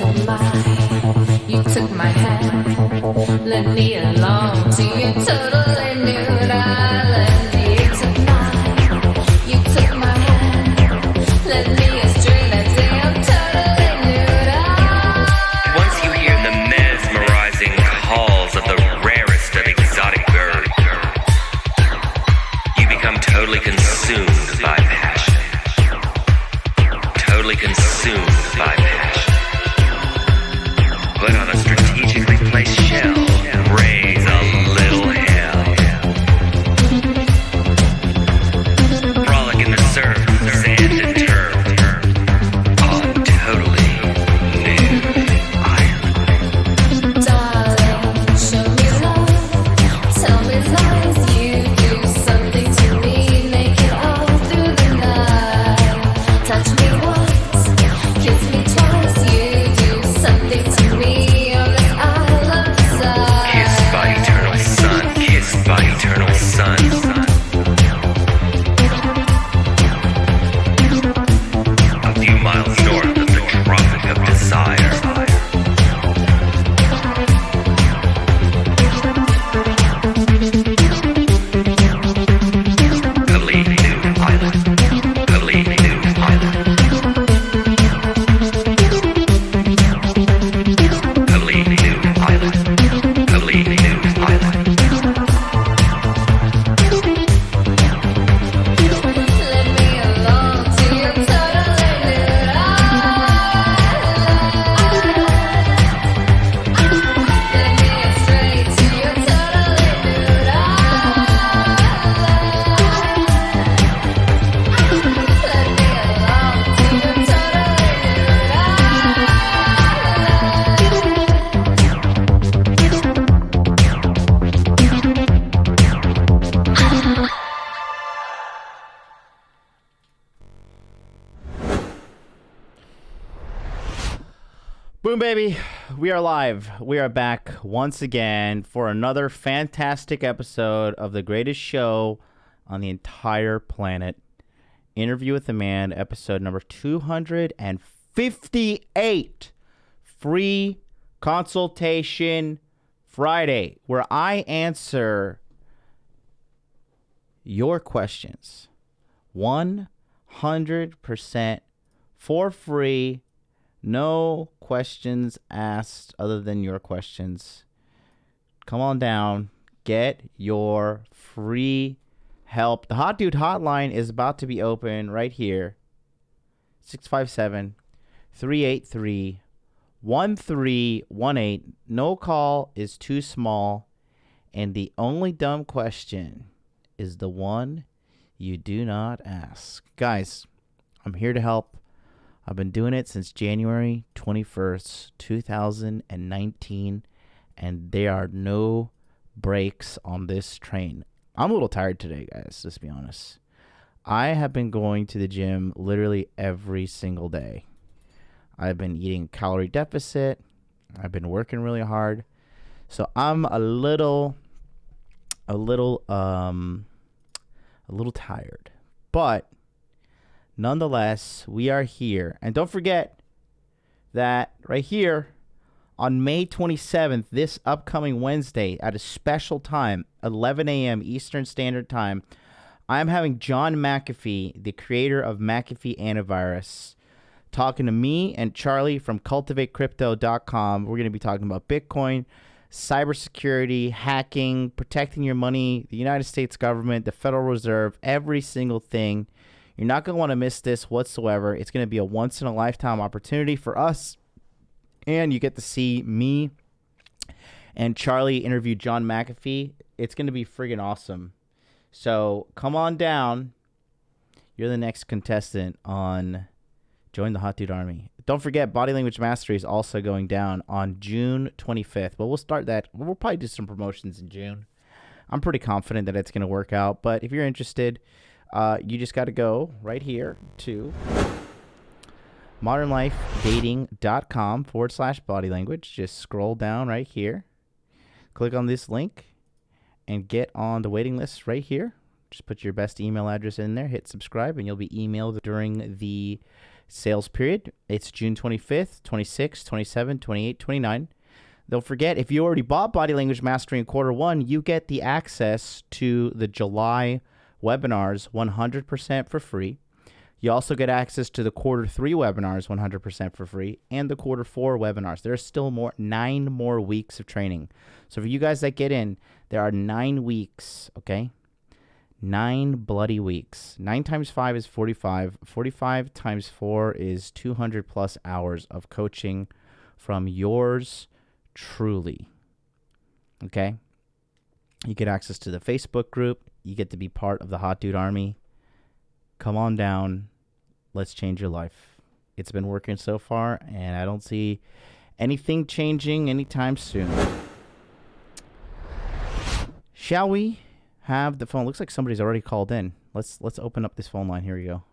into mine. You took my hand, led me along to your totally nude island. You took mine, you took my hand, led me astray that day. I'm totally nude island. Once you hear the mesmerizing calls of the rarest of exotic birds, you become totally consumed by passion. Totally consumed by passion. Put on a strategically placed shell, raise a little hell. Frolic in the surf, sand and turf, on totally nude island. Darling, show me love, tell me lies. You do something to me, make it all through the night. Touch me once, kiss me twice. You do something to me on this island side. Kissed by eternal sun, kissed by eternal sun. A few miles north of the Tropic of Desire. Complete new island. Complete new island. Complete new island. Complete new island. Let me along to your totally nude island. Let me astray to your totally nude island. Let me along to your totally nude island. Boom, baby. We are live. We are back once again for another fantastic episode of the greatest show on the entire planet. Interview with the Man, episode number 258. Free Consultation Friday, where I answer your questions 100% for free. No questions asked other than your questions. Come on down. Get your free help. The Hot Dude Hotline is about to be open right here. 657-383-1318. No call is too small. And the only dumb question is the one you do not ask. Guys, I'm here to help. I've been doing it since January 21st, 2019, and there are no brakes on this train. I'm a little tired today, guys, let's be honest. I have been going to the gym literally every single day. I've been eating calorie deficit. I've been working really hard. So I'm a little tired. But nonetheless, we are here. And don't forget that right here on May 27th, this upcoming Wednesday at a special time, 11 a.m. Eastern Standard Time, I'm having John McAfee, the creator of McAfee Antivirus, talking to me and Charlie from cultivatecrypto.com. We're going to be talking about Bitcoin, cybersecurity, hacking, protecting your money, the United States government, the Federal Reserve, every single thing. You're not going to want to miss this whatsoever. It's going to be a once-in-a-lifetime opportunity for us. And you get to see me and Charlie interview John McAfee. It's going to be friggin' awesome. So come on down. You're the next contestant on Join the Hot Dude Army. Don't forget, Body Language Mastery is also going down on June 25th. But we'll start that. We'll probably do some promotions in June. I'm pretty confident that it's going to work out. But if you're interested, you just got to go right here to modernlifedating.com/body language. Just scroll down right here. Click on this link and get on the waiting list right here. Just put your best email address in there, hit subscribe, and you'll be emailed during the Sales period, it's June 25th, 26th, 27th, 28th, 29th. Don't forget, if you already bought Body Language Mastery in Q1, you get the access to the July webinars 100% for free. You also get access to the Q3 webinars 100% for free and the Q4 webinars. There's still 9 more weeks of training. So for you guys that get in, there are 9 weeks, okay? 9 bloody weeks. 9 times 5 is 45. 45 times 4 is 200 plus hours of coaching from yours truly. Okay? You get access to the Facebook group. You get to be part of the Hot Dude Army. Come on down. Let's change your life. It's been working so far, and I don't see anything changing anytime soon. Shall we have the phone? Looks like somebody's already called in. Let's open up this phone line. Here we go.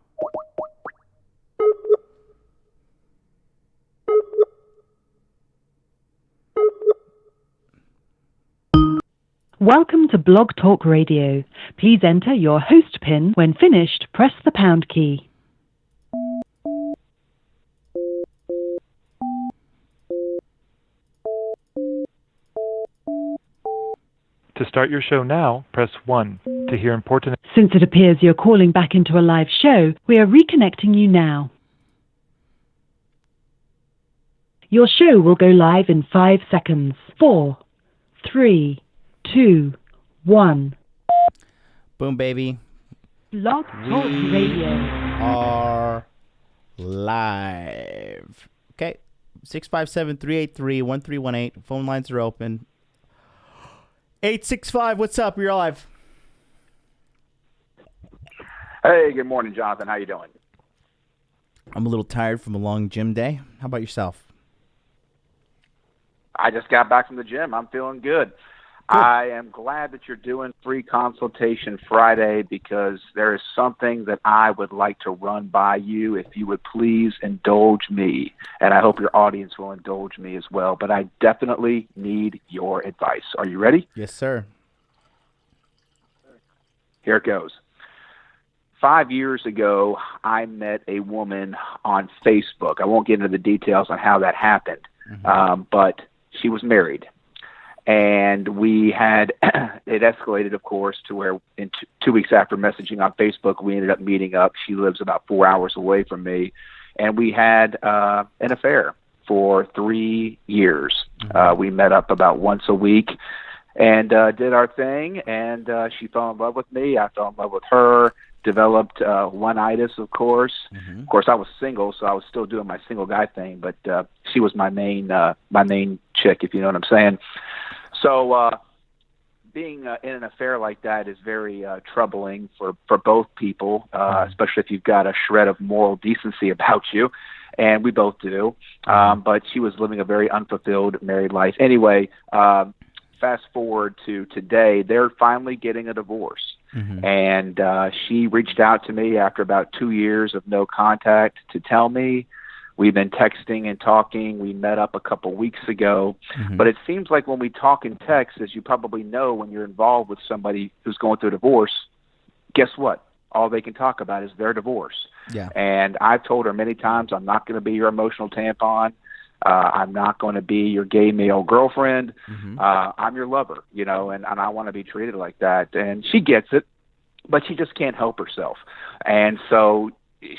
Welcome to Blog Talk Radio. Please enter your host PIN. When finished, press the pound key. To start your show now, press 1. To hear important... Since it appears you're calling back into a live show, we are reconnecting you now. Your show will go live in 5 seconds. 4, 3, 2, 1. Boom, baby. Blog Talk Radio. Are live. Okay. 657-383-1318. Phone lines are open. 865, what's up? You're live. Hey, good morning, Jonathan. How you doing? I'm a little tired from a long gym day. How about yourself? I just got back from the gym. I'm feeling good. I am glad that you're doing free consultation Friday because there is something that I would like to run by you if you would please indulge me. And I hope your audience will indulge me as well. But I definitely need your advice. Are you ready? Yes, sir. Here it goes. 5 years ago, I met a woman on Facebook. I won't get into the details on how that happened, but she was married. And we had, it escalated, of course, to where in 2 weeks after messaging on Facebook, we ended up meeting up. She lives about 4 hours away from me. And we had an affair for 3 years. We met up about once a week and did our thing. And she fell in love with me. I fell in love with her. Developed one-itis, of course. Of course, I was single, so I was still doing my single guy thing. But she was my main chick, if you know what I'm saying. So being in an affair like that is very troubling for both people, especially if you've got a shred of moral decency about you, and we both do. But she was living a very unfulfilled married life. Anyway, fast forward to today, they're finally getting a divorce. And she reached out to me after about 2 years of no contact to tell me. We've been texting and talking. We met up a couple weeks ago. But it seems like when we talk in text, as you probably know, when you're involved with somebody who's going through a divorce, guess what? All they can talk about is their divorce. Yeah. And I've told her many times, I'm not going to be your emotional tampon. I'm not going to be your gay male girlfriend. I'm your lover, you know, and I want to be treated like that. And she gets it, but she just can't help herself. And so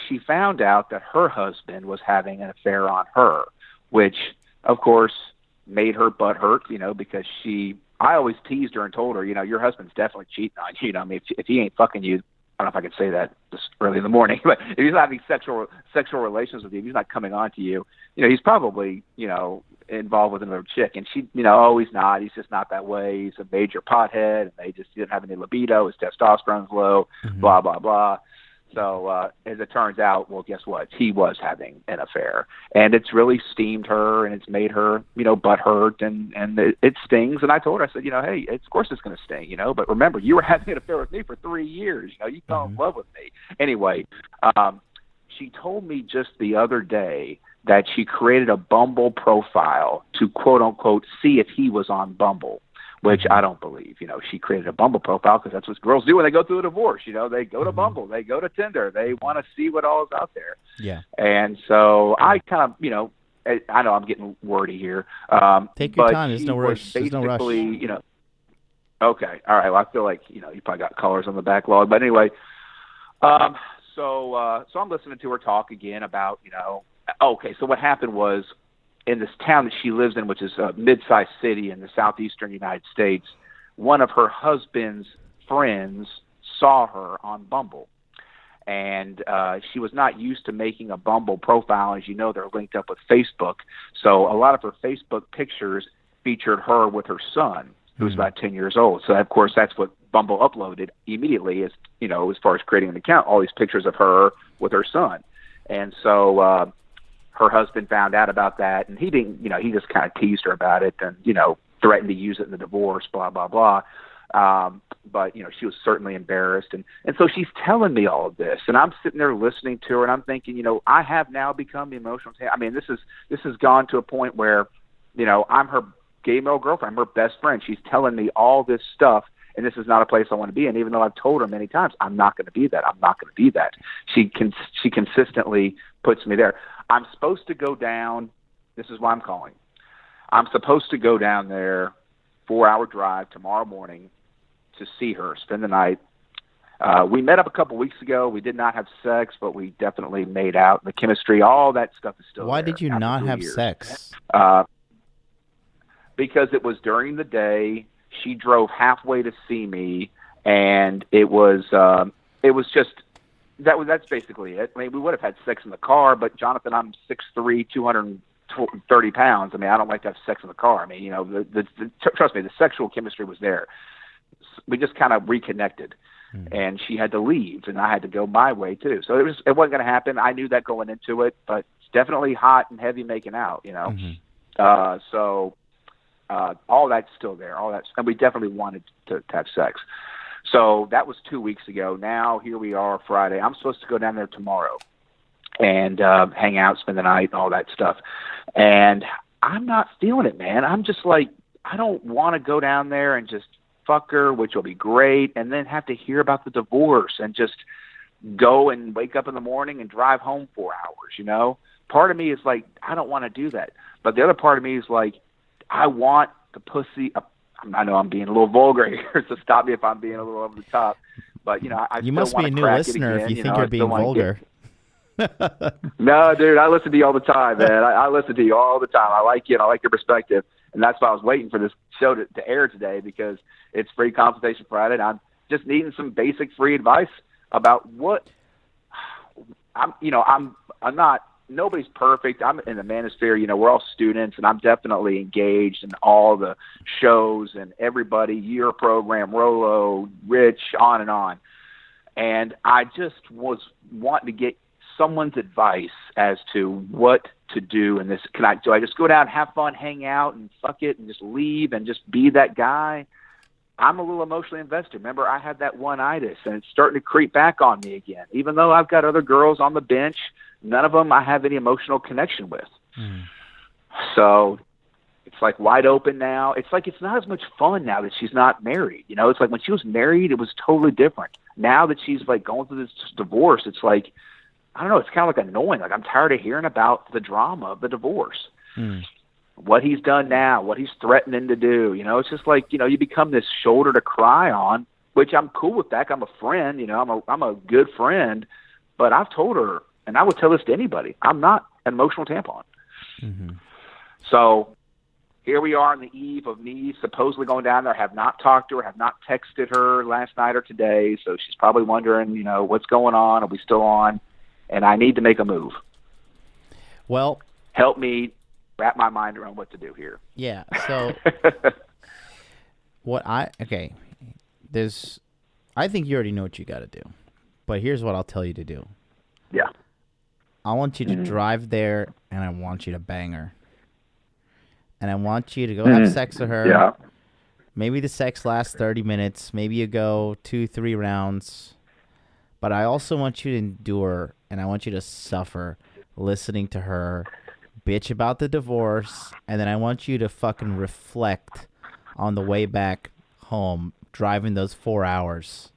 she found out that her husband was having an affair on her, which, of course, made her butt hurt, you know, because I always teased her and told her, you know, your husband's definitely cheating on you. You know, I mean, if he ain't fucking you, I don't know if I can say that this early in the morning, but if he's not having sexual relations with you, if he's not coming on to you, you know, he's probably, you know, involved with another chick. And she, you know, oh, he's not. He's just not that way. He's a major pothead, and they just didn't have any libido. His testosterone's low, blah, blah, blah. So as it turns out, well, guess what? He was having an affair, and it's really steamed her, and it's made her, you know, butt hurt, and it stings. And I told her, I said, you know, hey, of course it's going to sting, you know, but remember, you were having an affair with me for 3 years. You know, you fell in love with me. Anyway, she told me just the other day that she created a Bumble profile to, quote unquote, see if he was on Bumble. which I don't believe. You know, she created a Bumble profile because that's what girls do when they go through a divorce. You know, they go to Bumble, they go to Tinder, they want to see what all is out there. Yeah. And so I kind of, you know, I know I'm getting wordy here. Take your but time. There's she no was rush. There's no rush. basically, you know, okay. All right. Well, I feel like, you know, you probably got colors on the backlog. But anyway, so I'm listening to her talk again about, you know, okay, so what happened was in this town that she lives in, which is a mid-sized city in the southeastern United States, one of her husband's friends saw her on Bumble. And she was not used to making a Bumble profile. As you know, they're linked up with Facebook. So a lot of her Facebook pictures featured her with her son, who was about 10 years old. So, of course, that's what Bumble uploaded immediately, is, you know, as far as creating an account, all these pictures of her with her son. And so her husband found out about that, and he didn't, you know, he just kind of teased her about it and, you know, threatened to use it in the divorce, blah, blah, blah. But, you know, she was certainly embarrassed. And so she's telling me all of this, and I'm sitting there listening to her, and I'm thinking, you know, I have now become the emotional. I mean, this has gone to a point where, you know, I'm her gay male girlfriend, I'm her best friend. She's telling me all this stuff, and this is not a place I want to be in, even though I've told her many times, I'm not going to be that. I'm not going to be that. She consistently puts me there. I'm supposed to go down. This is why I'm calling. I'm supposed to go down there, 4-hour drive tomorrow morning to see her, spend the night. We met up a couple weeks ago. We did not have sex, but we definitely made out. The chemistry, all that stuff is still Why there did you after not 3 have years. sex? Because it was during the day. She drove halfway to see me, and it was just that's basically it. I mean, we would have had sex in the car, but Jonathan, I'm 6'3", 230 pounds. I mean, I don't like to have sex in the car. I mean, you know, trust me, the sexual chemistry was there. We just kind of reconnected, and she had to leave, and I had to go my way too. So it wasn't going to happen. I knew that going into it, but it's definitely hot and heavy making out, you know. So all that's still there. All that's, and we definitely wanted to have sex. So that was 2 weeks ago. Now here we are, Friday. I'm supposed to go down there tomorrow and hang out, spend the night, all that stuff. And I'm not feeling it, man. I'm just like, I don't want to go down there and just fuck her, which will be great, and then have to hear about the divorce and just go and wake up in the morning and drive home 4 hours, you know? Part of me is like, I don't want to do that. But the other part of me is like, I want the pussy. I know I'm being a little vulgar here, so stop me if I'm being a little over the top. But, you know, I You still must be want a to new crack it listener again, if you you think know, you're I being still wanna vulgar. No, dude, I listen to you all the time, man. I listen to you all the time. I like you, and I like your perspective. And that's why I was waiting for this show to air today, because it's Free Consultation Friday, and I'm just needing some basic free advice about what I'm not, nobody's perfect. I'm in the manosphere, you know, we're all students, and I'm definitely engaged in all the shows and everybody, your program, Rolo, Rich, on and on. And I just was wanting to get someone's advice as to what to do in this. Do I just go down, have fun, hang out, and fuck it, and just leave and just be that guy? I'm a little emotionally invested. Remember, I had that one-itis, and it's starting to creep back on me again. Even though I've got other girls on the bench, none of them I have any emotional connection with. So it's like wide open now. It's like it's not as much fun now that she's not married. You know, it's like when she was married, it was totally different. Now that she's like going through this divorce, it's like, I don't know, it's kind of like annoying. Like I'm tired of hearing about the drama of the divorce. What he's done now, what he's threatening to do. You know, it's just like, you know, you become this shoulder to cry on, which I'm cool with that. I'm a friend, you know, I'm a good friend, but I've told her, and I would tell this to anybody, I'm not an emotional tampon. So here we are on the eve of me supposedly going down there. I have not talked to her, have not texted her last night or today. So she's probably wondering, you know, what's going on? Are we still on? And I need to make a move. Well, help me wrap my mind around what to do here. Yeah. So I think you already know what you got to do, but here's what I'll tell you to do. Yeah. I want you to drive there, and I want you to bang her. And I want you to go have sex with her. Yeah. Maybe the sex lasts 30 minutes. Maybe you go 2-3 rounds. But I also want you to endure, and I want you to suffer listening to her bitch about the divorce, and then I want you to fucking reflect on the way back home, driving those 4 hours,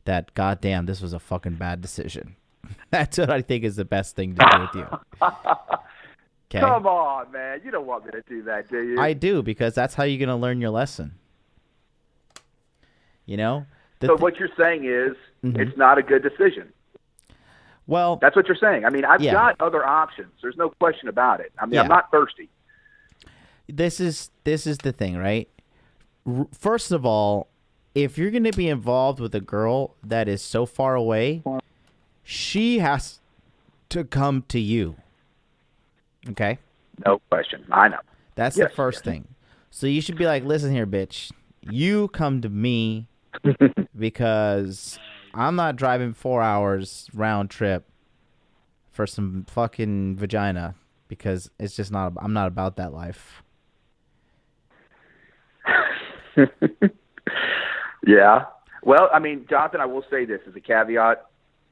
that goddamn, this was a fucking bad decision. That's what I think is the best thing to do with you. Okay? Come on, man. You don't want me to do that, do you? I do, because that's how you're going to learn your lesson. You know? So what you're saying is it's not a good decision. Well, That's what you're saying. I mean, I've Yeah. got other options. There's no question about it. I mean, Yeah. I'm not thirsty. this is the thing, right? First of all, if you're going to be involved with a girl that is so far away, she has to come to you. Okay? No question. I know. That's Yes, the first thing. So you should be like, listen here, bitch. You come to me because I'm not driving 4 hours round trip for some fucking vagina, because it's just not. I'm not about that life. Yeah. Well, I mean, Jonathan, I will say this as a caveat.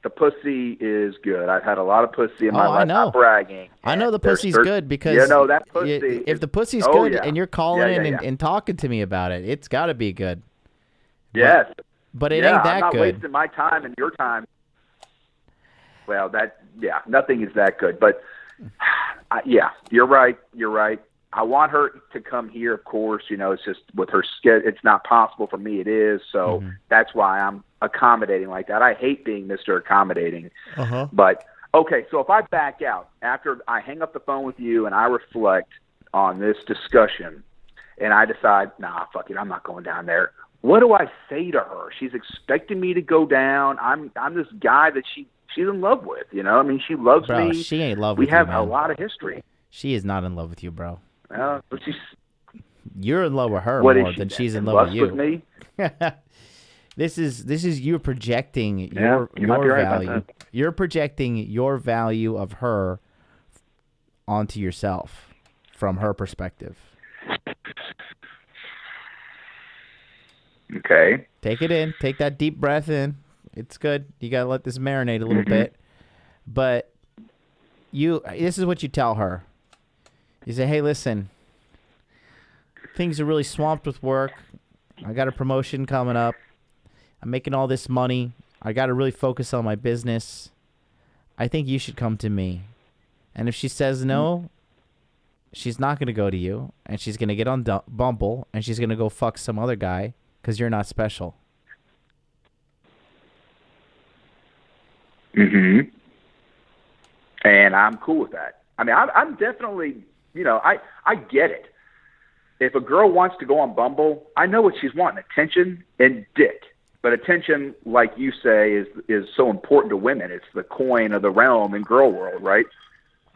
The pussy is good. I've had a lot of pussy in my Oh, I life. know. Not bragging. I know the And there's pussy's certain- good, because You know, that pussy if is- the pussy's Oh, good yeah. and you're calling Yeah, in yeah, and talking to me about it, it's got to be good. Yes. But it yeah, ain't that I'm not good. wasting my time and your time. Well, nothing is that good. But, yeah, you're right. You're right. I want her to come here, of course. You know, it's just with her schedule, it's not possible for me. It is. So that's why I'm accommodating like that. I hate being Mr. Accommodating. But, okay, so if I back out, after I hang up the phone with you and I reflect on this discussion and I decide, nah, fuck it, I'm not going down there. What do I say to her? She's expecting me to go down. I'm this guy that she's in love with, you know? I mean, she loves Bro, me. she ain't in love We with you, have a man. lot of history. She is not in love with you, bro. But she's You're in love with her what is more she than then? she's in In love with lust you. me? This is you projecting Yeah, you might be your right about value. that. You're projecting your value of her onto yourself from her perspective. Okay. Take it in. Take that deep breath in. It's good. You got to let this marinate a little bit. But this is what you tell her. You say, hey, listen, things are really swamped with work. I got a promotion coming up. I'm making all this money. I got to really focus on my business. I think you should come to me. And if she says no, she's not going to go to you. And she's going to get on Bumble. And she's going to go fuck some other guy because you're not special. Mm-hmm. And I'm cool with that. I mean, I'm definitely, you know, I get it. If a girl wants to go on Bumble, I know what she's wanting, attention and dick. But attention, like you say, is so important to women. It's the coin of the realm in girl world, right?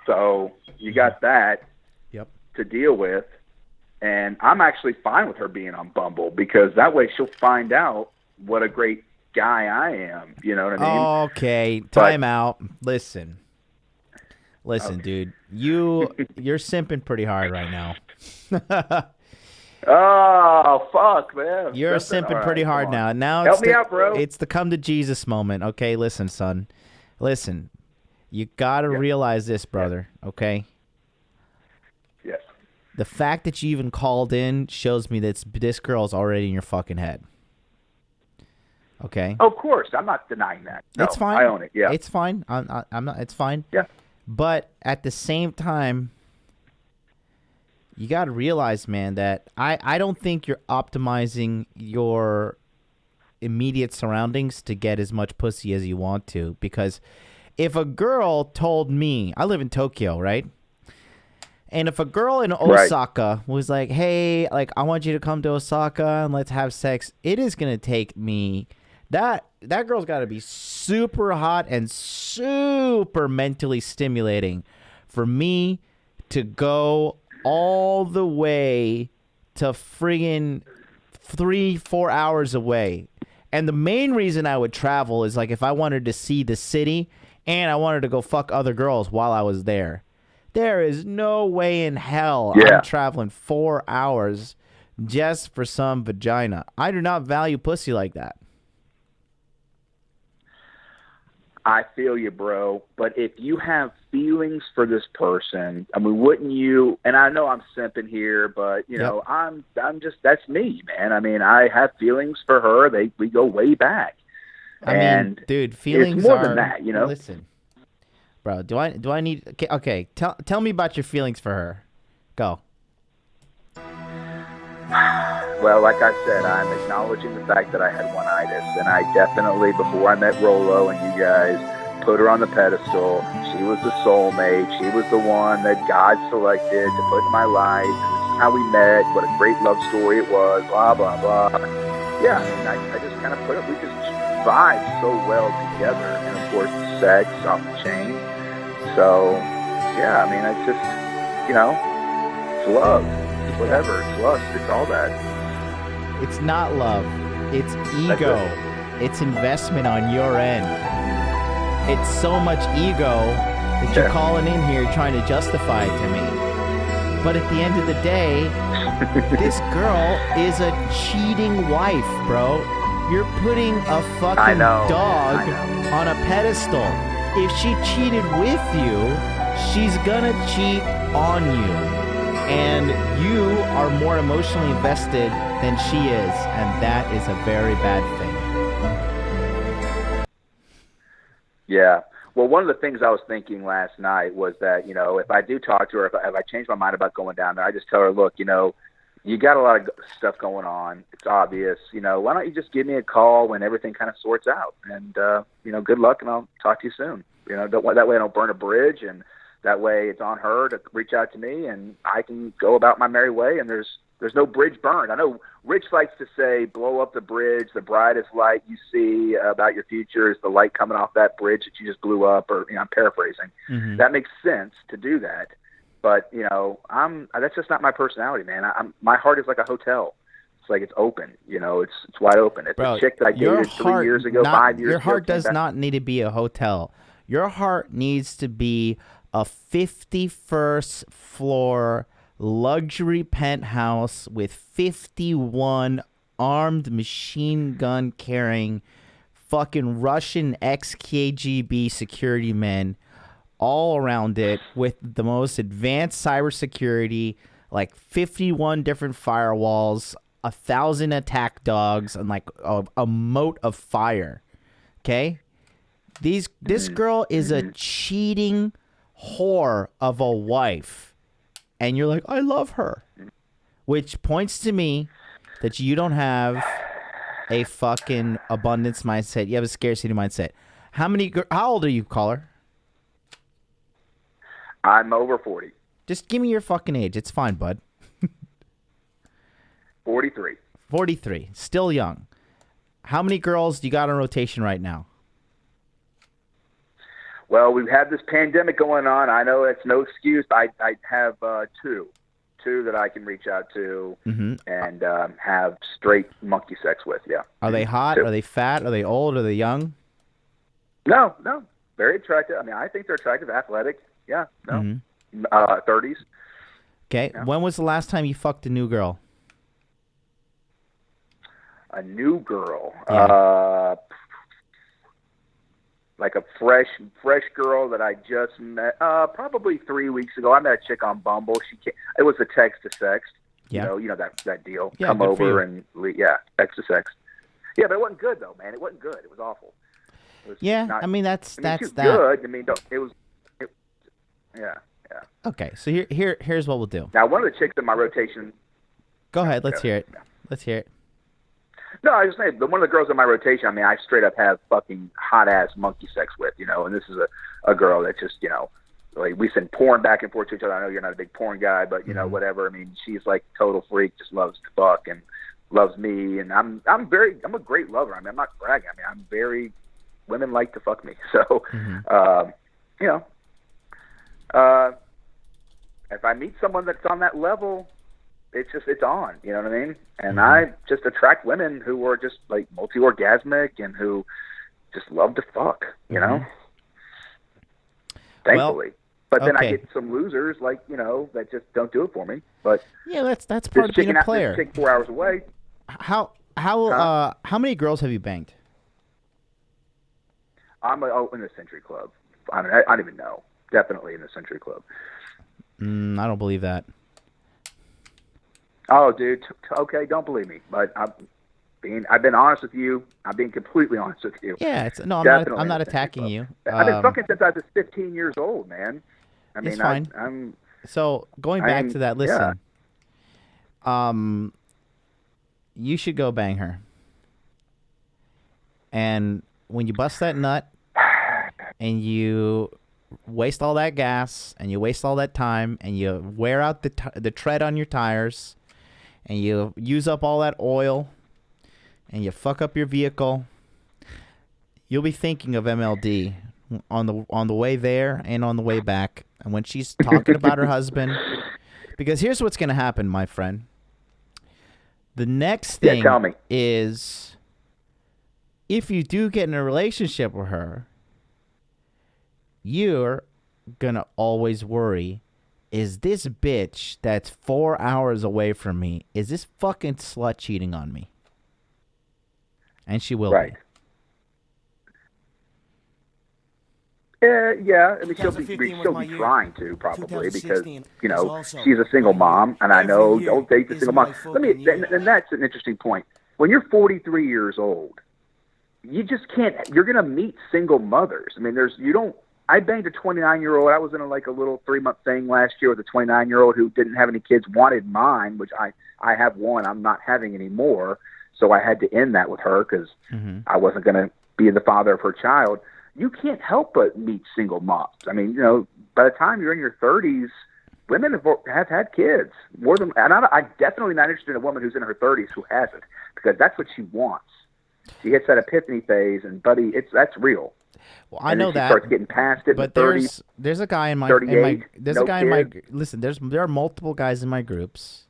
So you got that to deal with. And I'm actually fine with her being on Bumble because that way she'll find out what a great guy I am. You know what I mean? Okay, time out. Listen, dude. You're simping pretty hard right now. Oh, fuck, man. You're Something? simping All pretty right, hard come now. on. Now Help me out, bro. It's the come to Jesus moment. Okay, listen, son. Listen, you gotta realize this, brother. Okay. Yes. The fact that you even called in shows me that this girl's already in your fucking head. Okay. Of course, I'm not denying that. No, It's fine. I own it. Yeah. It's fine. I'm not. It's fine. Yeah. But at the same time, you got to realize, man, that I don't think you're optimizing your immediate surroundings to get as much pussy as you want to. Because if a girl told me, I live in Tokyo, right? And if a girl in Osaka was like, hey, like, I want you to come to Osaka and let's have sex, it is going to take me... That girl's got to be super hot and super mentally stimulating for me to go all the way to friggin' 3-4 hours away. And the main reason I would travel is like if I wanted to see the city and I wanted to go fuck other girls while I was there. There is no way in hell I'm traveling 4 hours just for some vagina. I do not value pussy like that. I feel you, bro. But if you have feelings for this person, I mean, wouldn't you? And I know I'm simping here, but you know, I'm just that's me, man. I mean, I have feelings for her. We go way back. I mean, dude, feelings it's more are than that, you know. Listen, bro. Do I need? Okay. Tell me about your feelings for her. Go. Well, like I said, I'm acknowledging the fact that I had one-itis, and I definitely, before I met Rolo and you guys, put her on the pedestal. She was the soulmate. She was the one that God selected to put in my life. And this is how we met. What a great love story it was. Blah blah blah. Yeah, and I just kind of put it. We just vibe so well together, and of course, the sex off the chain. So, yeah, I mean, it's just, you know, it's love. It's whatever. It's lust. It's all that. It's not love. It's ego. It's investment on your end. It's so much ego that you're calling in here trying to justify it to me. But at the end of the day, this girl is a cheating wife, bro. You're putting a fucking dog on a pedestal. If she cheated with you, she's gonna cheat on you. And you are more emotionally invested than she is, and that is a very bad thing. Yeah. Well, one of the things I was thinking last night was that, you know, if I do talk to her, if I change my mind about going down there, I just tell her, look, you know, you got a lot of stuff going on. It's obvious. You know, why don't you just give me a call when everything kind of sorts out? And, you know, good luck, and I'll talk to you soon. You know, that way I don't burn a bridge, and that way it's on her to reach out to me, and I can go about my merry way, and there's no bridge burned. I know Rich likes to say, blow up the bridge. The brightest light you see about your future is the light coming off that bridge that you just blew up, or, you know, I'm paraphrasing. Mm-hmm. That makes sense to do that. But, you know, that's just not my personality, man. My heart is like a hotel. It's like it's open, you know, it's wide open. It's a chick that I dated 3 years ago, 5 years ago. Your heart does not need to be a hotel. Your heart needs to be a 51st floor luxury penthouse with 51 armed machine gun carrying fucking Russian ex-KGB security men all around it, with the most advanced cybersecurity, like 51 different firewalls, 1,000 attack dogs, and like a moat of fire. Okay? This girl is a cheating whore of a wife, and you're like, I love her, which points to me that you don't have a fucking abundance mindset. You have a scarcity mindset. How old are you, caller? I'm over 40. Just give me your fucking age. It's fine, bud. 43. 43. Still young. How many girls do you got on rotation right now? Well, we've had this pandemic going on. I know it's no excuse. I have two that I can reach out to and have straight monkey sex with, yeah. Are they hot? 2. Are they fat? Are they old? Are they young? No. Very attractive. I mean, I think they're attractive, athletic. Yeah, no. 30s. Okay. Yeah. When was the last time you fucked a new girl? A new girl? Yeah. Like a fresh girl that I just met probably 3 weeks ago. I met a chick on Bumble. It was a text to sex. Yeah. You know that deal. Yeah, come over and text to sex. Yeah, but it wasn't good though, man. It wasn't good. It was awful. It was that's good. I mean, it was. Yeah. Okay, so here's what we'll do. Now, one of the chicks in my rotation. Go ahead. Let's hear it. Let's hear it. No, I was saying, one of the girls in my rotation, I mean, I straight up have fucking hot-ass monkey sex with, you know, and this is a girl that just, you know, like we send porn back and forth to each other. I know you're not a big porn guy, but, you know, whatever. I mean, she's like total freak, just loves to fuck and loves me, and I'm a great lover. I mean, I'm not bragging. I mean, women like to fuck me. So, you know, if I meet someone that's on that level, it's on, you know what I mean? And I just attract women who are just like multi-orgasmic and who just love to fuck, you know? Thankfully. But then I get some losers, like, you know, that just don't do it for me. But yeah, that's part of being a player. Take 4 hours away. How many girls have you banged? in the Century Club. I don't even know. Definitely in the Century Club. I don't believe that. Oh, dude. Okay, don't believe me, but I've been honest with you. I'm being completely honest with you. Yeah, I'm Definitely not in the Century attacking Club. you. I've been fucking since I was 15 years old, man. I mean, It's fine. I'm So going back to that, listen. Yeah. You should go bang her. And when you bust that nut, and you waste all that gas, and you waste all that time, and you wear out the tread on your tires, and you use up all that oil, and you fuck up your vehicle, you'll be thinking of MLD on the way there and on the way back. And when she's talking about her husband, because here's what's going to happen, my friend. The next thing tell me. is, if you do get in a relationship with her, you're going to always worry, is this bitch that's 4 hours away from me, is this fucking slut cheating on me? And she will Right. be. Yeah, I mean, she'll be trying to, probably, because, you know, she's a single mom, and I know don't date the single mom. And that's an interesting point. When you're 43 years old, you just can't, you're going to meet single mothers. I mean, I banged a 29-year-old. I was in a little 3-month thing last year with a 29-year-old who didn't have any kids, wanted mine, which I have one. I'm not having any more. So I had to end that with her because I wasn't going to be the father of her child. You can't help but meet single moms. I mean, you know, by the time you're in your 30s, women have had kids more than, and I'm definitely not interested in a woman who's in her 30s who hasn't, because that's what she wants. She hits that epiphany phase, and buddy, that's real. Well, I know that. Starts getting past it. But in 30s, there's a guy in my 38, there's no a guy in my kids. listen. There are multiple guys in my groups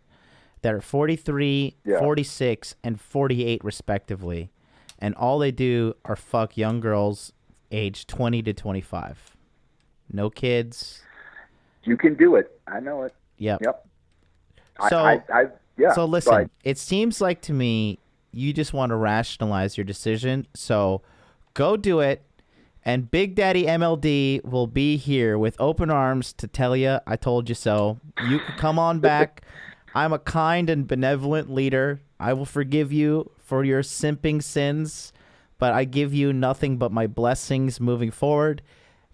that are 43, 46, and 48 respectively, and all they do are fuck young girls age 20 to 25. No kids. You can do it. I know it. Yep. So, So listen, it seems like to me you just want to rationalize your decision. So go do it, and Big Daddy MLD will be here with open arms to tell you I told you so. You can come on back. I'm a kind and benevolent leader. I will forgive you for your simping sins, but I give you nothing but my blessings moving forward.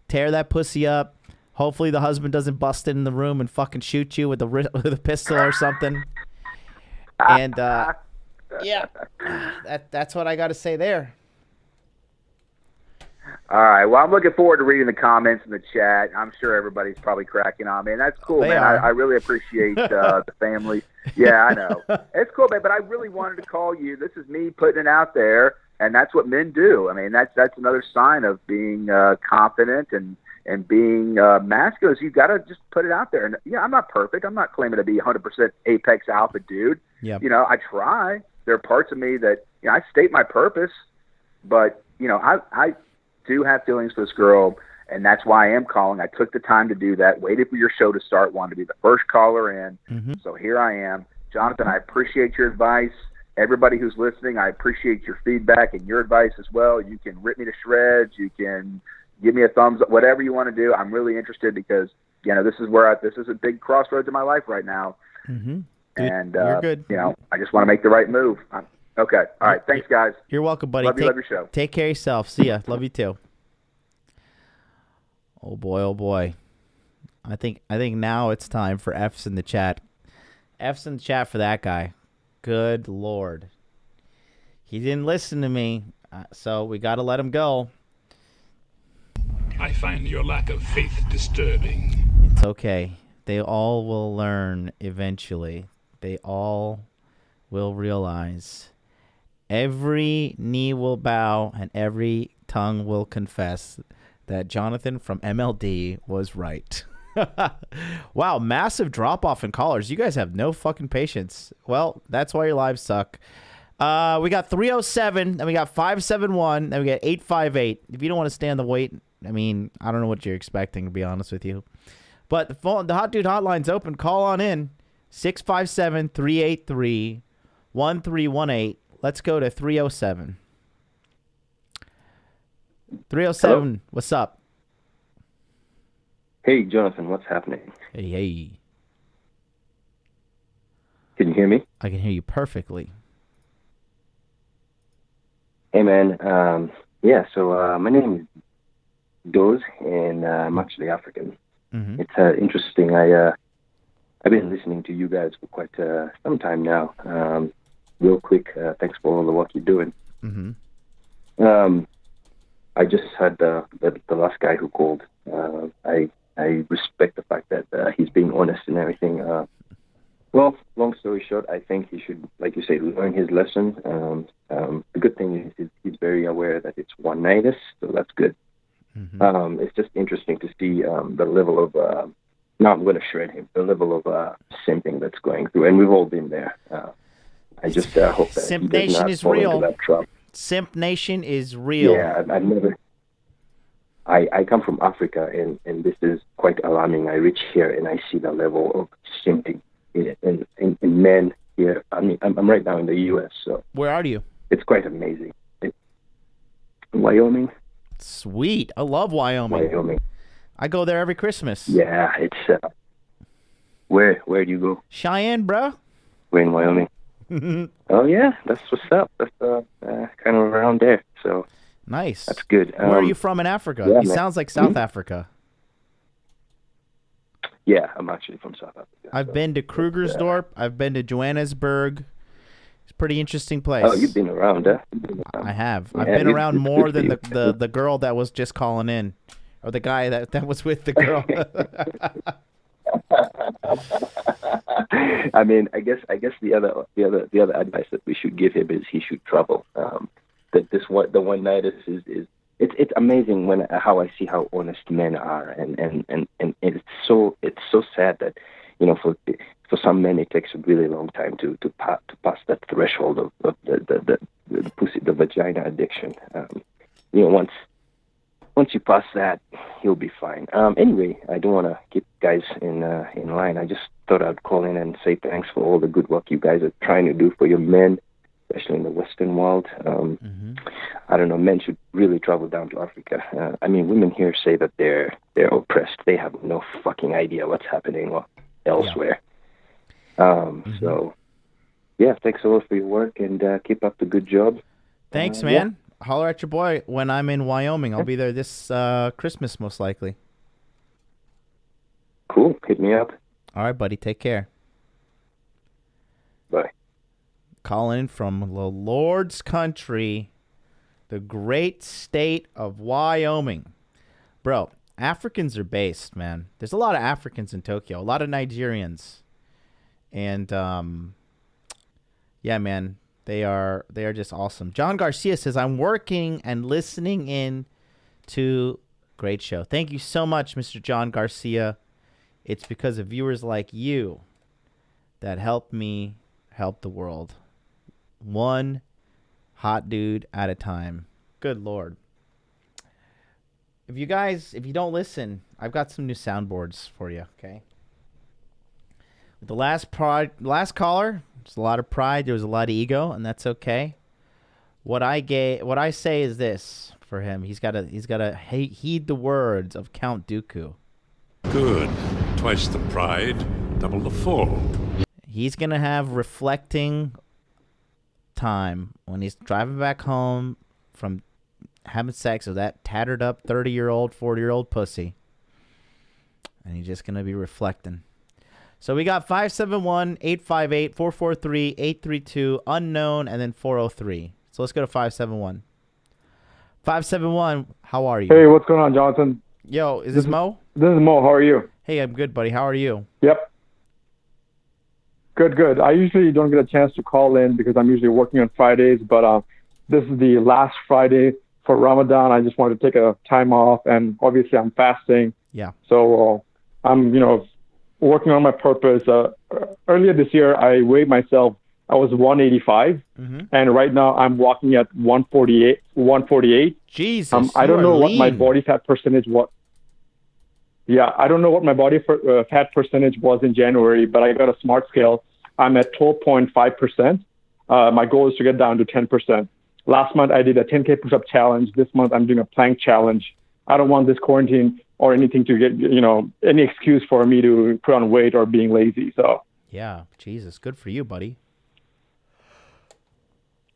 Tear that pussy up. Hopefully the husband doesn't bust in the room and fucking shoot you with a pistol or something. And yeah, that's what I got to say there. All right. Well, I'm looking forward to reading the comments in the chat. I'm sure everybody's probably cracking on me, and that's cool, man. I really appreciate the family. Yeah, I know. It's cool, man, but I really wanted to call you. This is me putting it out there, and that's what men do. I mean, that's another sign of being confident and being masculine. Is you got to just put it out there. And yeah, I'm not perfect. I'm not claiming to be 100% apex alpha dude. Yep. You know, I try. There are parts of me that, you know, I state my purpose, but, you know, I do have feelings for this girl, and that's why I am calling. I took the time to do that, waited for your show to start, wanted to be the first caller in. So here I am. Jonathan, I appreciate your advice. Everybody who's listening, I appreciate your feedback and your advice as well. You can rip me to shreds. You can give me a thumbs up, whatever you want to do. I'm really interested because, you know, this is a big crossroads in my life right now. Dude, and, you're good. you know, I just want to make the right move. Okay. All right. Thanks, guys. You're welcome, buddy. Love your show. Take care of yourself. See ya. Love you too. Oh boy, oh boy. I think now it's time for F's in the chat. F's in the chat for that guy. Good Lord. He didn't listen to me, so we got to let him go. I find your lack of faith disturbing. It's okay. They all will learn eventually. They all will realize. Every knee will bow and every tongue will confess that Jonathan from MLD was right. Wow, massive drop-off in callers. You guys have no fucking patience. Well, that's why your lives suck. We got 307, and we got 571, and we got 858. If you don't want to stand the wait, I mean, I don't know what you're expecting, to be honest with you. But the Hot Dude Hotline's open. Call on in. 657-383-1318. Let's go to 307. 307, what's up? Hey, Jonathan, what's happening? Hey. Can you hear me? I can hear you perfectly. Hey, man. So my name is Doz, and I'm actually African. Mm-hmm. It's interesting. I've been listening to you guys for quite some time now. Real quick, thanks for all the work you're doing. Mm-hmm. I just had the last guy who called. I respect the fact that he's being honest and everything. Well, long story short, I think he should, like you say, learn his lesson. The good thing is he's very aware that it's one-nightish, so that's good. Mm-hmm. It's just interesting to see the level of, now I'm going to shred him, the level of simping that's going through, and we've all been there. I just hope that Simp he does Nation not is fall real. into that trap. Simp Nation is real. Yeah, I've never... I come from Africa, and this is quite alarming. I reach here, and I see the level of simping in men here. I mean, I'm right now in the U.S., so... Where are you? It's quite amazing. Wyoming. Sweet. I love Wyoming. I go there every Christmas. Yeah, it's... Where do you go? Cheyenne, bro. We're in Wyoming. Oh, yeah, that's what's up. That's kind of around there, so... Nice. That's good. Where are you from in Africa? Yeah, It sounds like South Africa. Yeah, I'm actually from South Africa. I've been to Krugersdorp. I've been to Johannesburg. It's a pretty interesting place. Oh, you've been around, huh? I have. Yeah, I've been around it's more good than for the girl that was just calling in, or the guy that was with the girl. I mean, I guess the other advice that we should give him is he should travel. The one night is it's amazing how I see how honest men are, and it's so sad that for some men it takes a really long time to pass that threshold of the pussy, the vagina addiction. Once you pass that, you'll be fine. Anyway, I don't want to keep guys in line. I just thought I'd call in and say thanks for all the good work you guys are trying to do for your men, especially in the Western world. I don't know, men should really travel down to Africa. I mean, women here say that they're oppressed. They have no fucking idea what's happening elsewhere. So, yeah, thanks a lot for your work, and keep up the good job. Thanks, man. Holler at your boy when I'm in Wyoming. I'll be there this Christmas, most likely. Cool. Hit me up. All right, buddy. Take care. Bye. Calling from the Lord's country, the great state of Wyoming. Bro, Africans are based, man. There's a lot of Africans in Tokyo, a lot of Nigerians. And, yeah, man, they are just awesome. John Garcia says, I'm working and listening in to great show. Thank you so much, Mr. John Garcia. It's because of viewers like you that help me help the world. One hot dude at a time. Good Lord. If you don't listen, I've got some new soundboards for you, okay? With the last caller, there's a lot of pride, there was a lot of ego, and that's okay. What I say is this for him. He's got to heed the words of Count Dooku. Good. Twice the pride, double the fall. He's going to have reflecting time when he's driving back home from having sex with that tattered up 30-year-old, 40-year-old pussy. And he's just going to be reflecting. So we got 571-858-443-832, unknown, and then 403. So let's go to 571. 571, how are you? Hey, what's going on, Jonathan? Yo, is this Mo? This is Mo. How are you? Hey, I'm good, buddy. How are you? Yep. Good. I usually don't get a chance to call in because I'm usually working on Fridays, but this is the last Friday for Ramadan. I just wanted to take a time off, and obviously I'm fasting. Yeah. So I'm, working on my purpose. Earlier this year, I weighed myself. I was 185, and right now I'm walking at 148. Jesus, I don't know what my lean. body fat percentage was. Yeah, I don't know what my body fat percentage was in January, but I got a smart scale. I'm at 12.5%. My goal is to get down to 10%. Last month I did a 10K push-up challenge. This month I'm doing a plank challenge. I don't want this quarantine or anything to get, any excuse for me to put on weight or being lazy. So Yeah, Jesus, good for you, buddy.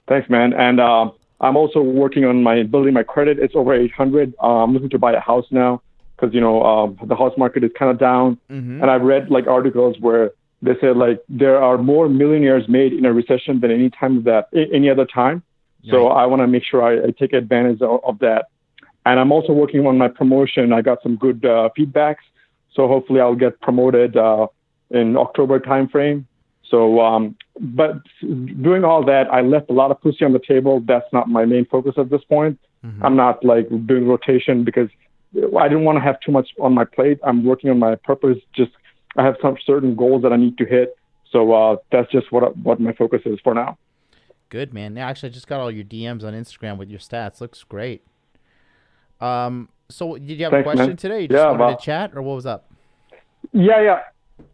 thanks, man. And I'm also working on building my credit. It's over 800. I'm looking to buy a house now because, the house market is kind of down. Mm-hmm. And I've read like articles where they say like there are more millionaires made in a recession than any other time. So I want to make sure I take advantage of that. And I'm also working on my promotion. I got some good feedbacks. So hopefully I'll get promoted in October timeframe. So, but doing all that, I left a lot of pussy on the table. That's not my main focus at this point. Mm-hmm. I'm not like doing rotation because I didn't want to have too much on my plate. I'm working on my purpose. Just I have some certain goals that I need to hit. So that's just what my focus is for now. Good, man. Yeah, actually, I just got all your DMs on Instagram with your stats. Looks great. So did you have a question man. today? You just wanted to chat, or what was up? Yeah.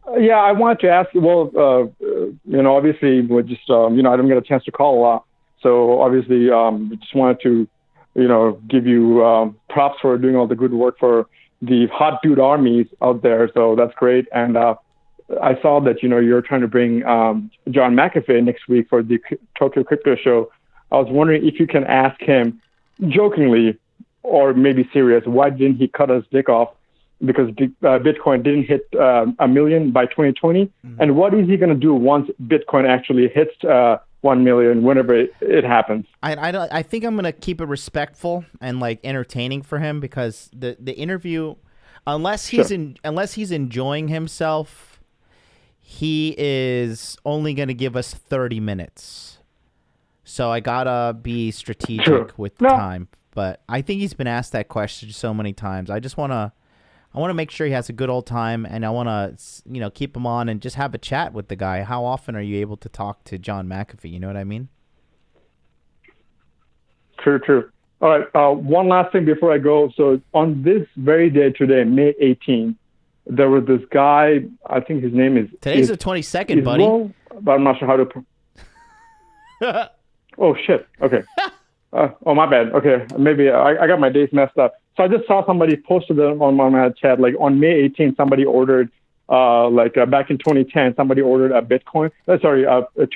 I wanted to ask. Well, obviously, we just I didn't get a chance to call a lot, so obviously, just wanted to, give you props for doing all the good work for the hot dude armies out there. So that's great. And I saw that you're trying to bring John McAfee next week for the Tokyo Crypto Show. I was wondering if you can ask him jokingly or maybe serious, why didn't he cut his dick off? Because Bitcoin didn't hit a million by 2020. Mm-hmm. And what is he going to do once Bitcoin actually hits 1 million, whenever it happens? I think I'm going to keep it respectful and like entertaining for him, because the interview, unless he's enjoying himself, he is only going to give us 30 minutes. So I got to be strategic with the time. But I think he's been asked that question so many times. I want to make sure he has a good old time, and I want to, keep him on and just have a chat with the guy. How often are you able to talk to John McAfee? You know what I mean? True. All right. One last thing before I go. So on this very day today, May 18th, there was this guy. I think his name is. Today's the 22nd, buddy. But I'm not sure how to. Oh shit. Okay. Oh, my bad. Okay, maybe I got my days messed up. So I just saw somebody posted them on my chat. Like on May 18th, somebody ordered, back in 2010, somebody ordered a Bitcoin. 2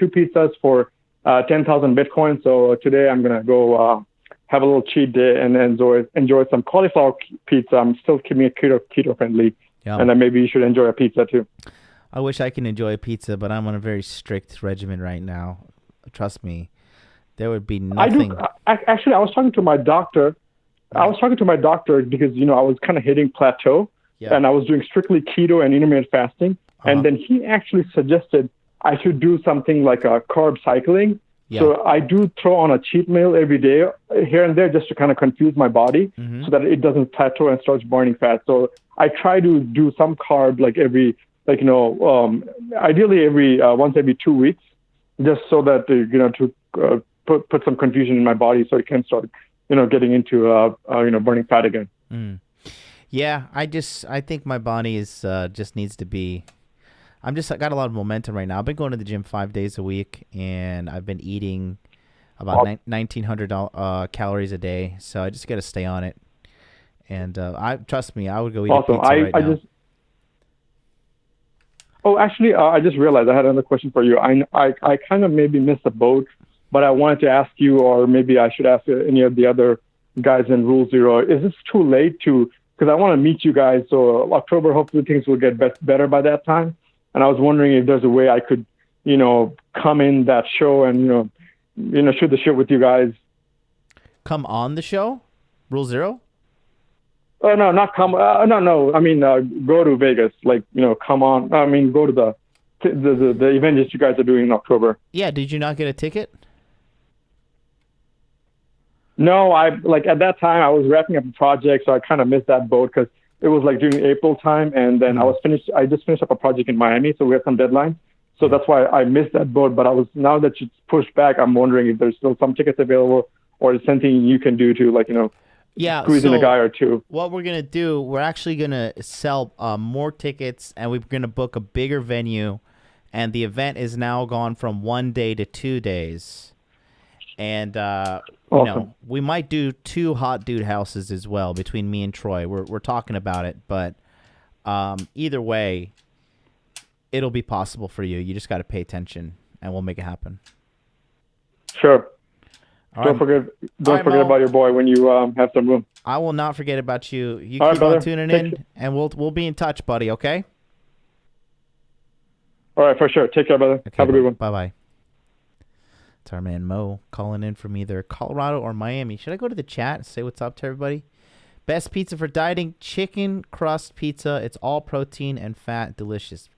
pizzas for 10,000 Bitcoin. So today I'm gonna go have a little cheat day and enjoy some cauliflower pizza. I'm still keeping it keto friendly, and then maybe you should enjoy a pizza too. I wish I can enjoy a pizza, but I'm on a very strict regimen right now. Trust me. There would be nothing. I was talking to my doctor. Because, I was kind of hitting plateau, and I was doing strictly keto and intermittent fasting. And then he actually suggested I should do something like a carb cycling. Yeah. So I do throw on a cheat meal every day here and there just to kind of confuse my body so that it doesn't plateau and starts burning fat. So I try to do some carb ideally once every 2 weeks, just so that, to put some confusion in my body so it can start, getting into, burning fat again. Mm. Yeah, I think my body is just needs to be. I got a lot of momentum right now. I've been going to the gym 5 days a week, and I've been eating about 1,900 calories a day. So I just got to stay on it. And trust me, I would go eat a pizza right now. Oh, actually, I just realized I had another question for you. I kind of maybe missed the boat, but I wanted to ask you, or maybe I should ask any of the other guys in Rule Zero. Is this too late because I want to meet you guys. So October, hopefully things will get better by that time. And I was wondering if there's a way I could, come in that show and, shoot the shit with you guys. Come on the show? Rule Zero? Oh, no, not come. No. I mean, go to Vegas. Come on. I mean, go to the event that you guys are doing in October. Yeah. Did you not get a ticket? No, at that time I was wrapping up a project, so I kind of missed that boat because it was during April time, and then I just finished up a project in Miami, so we had some deadlines. So that's why I missed that boat. But now that it's pushed back, I'm wondering if there's still some tickets available, or is something you can do to squeeze in a guy or two. What we're gonna do, we're actually gonna sell more tickets, and we're gonna book a bigger venue, and the event is now gone from 1 day to 2 days. And, Awesome. we might do 2 hot dude houses as well between me and Troy. We're talking about it, but either way, it'll be possible for you. You just got to pay attention, and we'll make it happen. Sure. All Don't right. forget Mo. about your boy when you have some room. I will not forget about you. You All right, keep on brother. tuning Take in, care. and we'll be in touch, buddy, okay? All right, for sure. Take care, brother. Okay, Have a good one. Bye-bye. It's our man Mo calling in from either Colorado or Miami. Should I go to the chat and say what's up to everybody? Best pizza for dieting, chicken crust pizza. It's all protein and fat, delicious.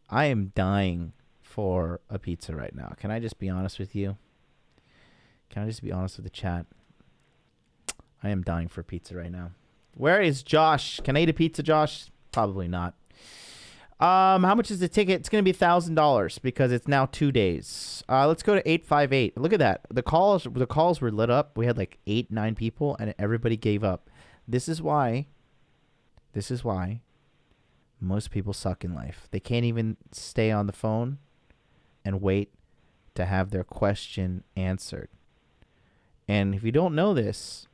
I am dying for a pizza right now. Can I just be honest with you? Can I just be honest with the chat? I am dying for pizza right now. Where is Josh? Can I eat a pizza, Josh? Probably not. How much is the ticket? It's going to be $1,000 because it's now 2 days. Let's go to 858. Look at that. The calls were lit up. We had like 8-9 people, and everybody gave up. This is why most people suck in life. They can't even stay on the phone and wait to have their question answered. And if you don't know this,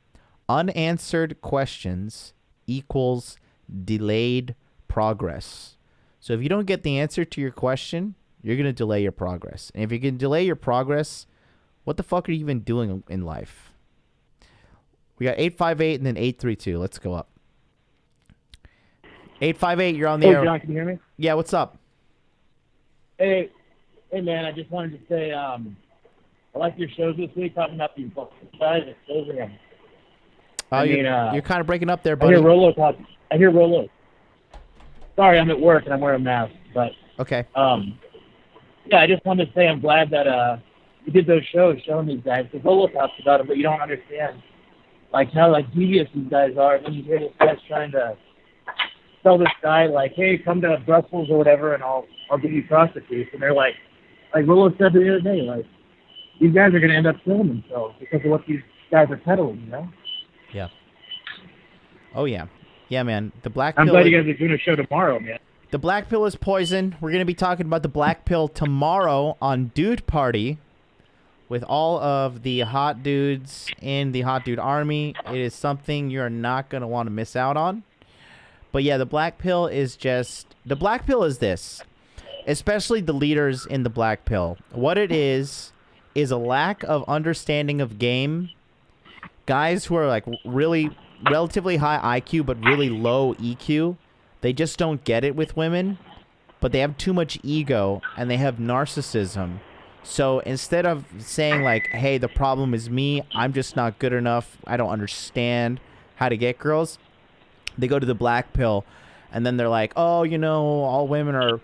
unanswered questions equals delayed progress. So if you don't get the answer to your question, you're going to delay your progress. And if you can delay your progress, what the fuck are you even doing in life? We got 858 and then 832. Let's go up. 858, you're on the air. Hey, John, can you hear me? Yeah, what's up? Hey, man, I just wanted to say I like your shows this week, talking about the guys exposing them. You're kind of breaking up there, I buddy. hear Rolo. Sorry, I'm at work and I'm wearing a mask, but Okay. yeah, I just wanted to say I'm glad that you did those shows showing these guys, because Rolo talks about it, but you don't understand like how like devious these guys are. And then you hear this guy's trying to tell this guy like, hey, come to Brussels or whatever, and I'll give you prostitutes, and they're like Rolo said the other day, like these guys are going to end up killing themselves because of what these guys are peddling, you know? Yeah. Oh, yeah. Yeah, man. The black pill. I'm glad you guys are doing a show tomorrow, man. The black pill is poison. We're going to be talking about the black pill tomorrow on Dude Party with all of the hot dudes in the Hot Dude Army. It is something you're not going to want to miss out on. But yeah, the black pill is this, especially the leaders in the black pill. What it is a lack of understanding of game. Guys who are like relatively high IQ but really low EQ. They just don't get it with women, but they have too much ego and they have narcissism. So instead of saying like, hey, the problem is me, I'm just not good enough, I don't understand how to get girls, they go to the black pill and then they're like, oh, all women are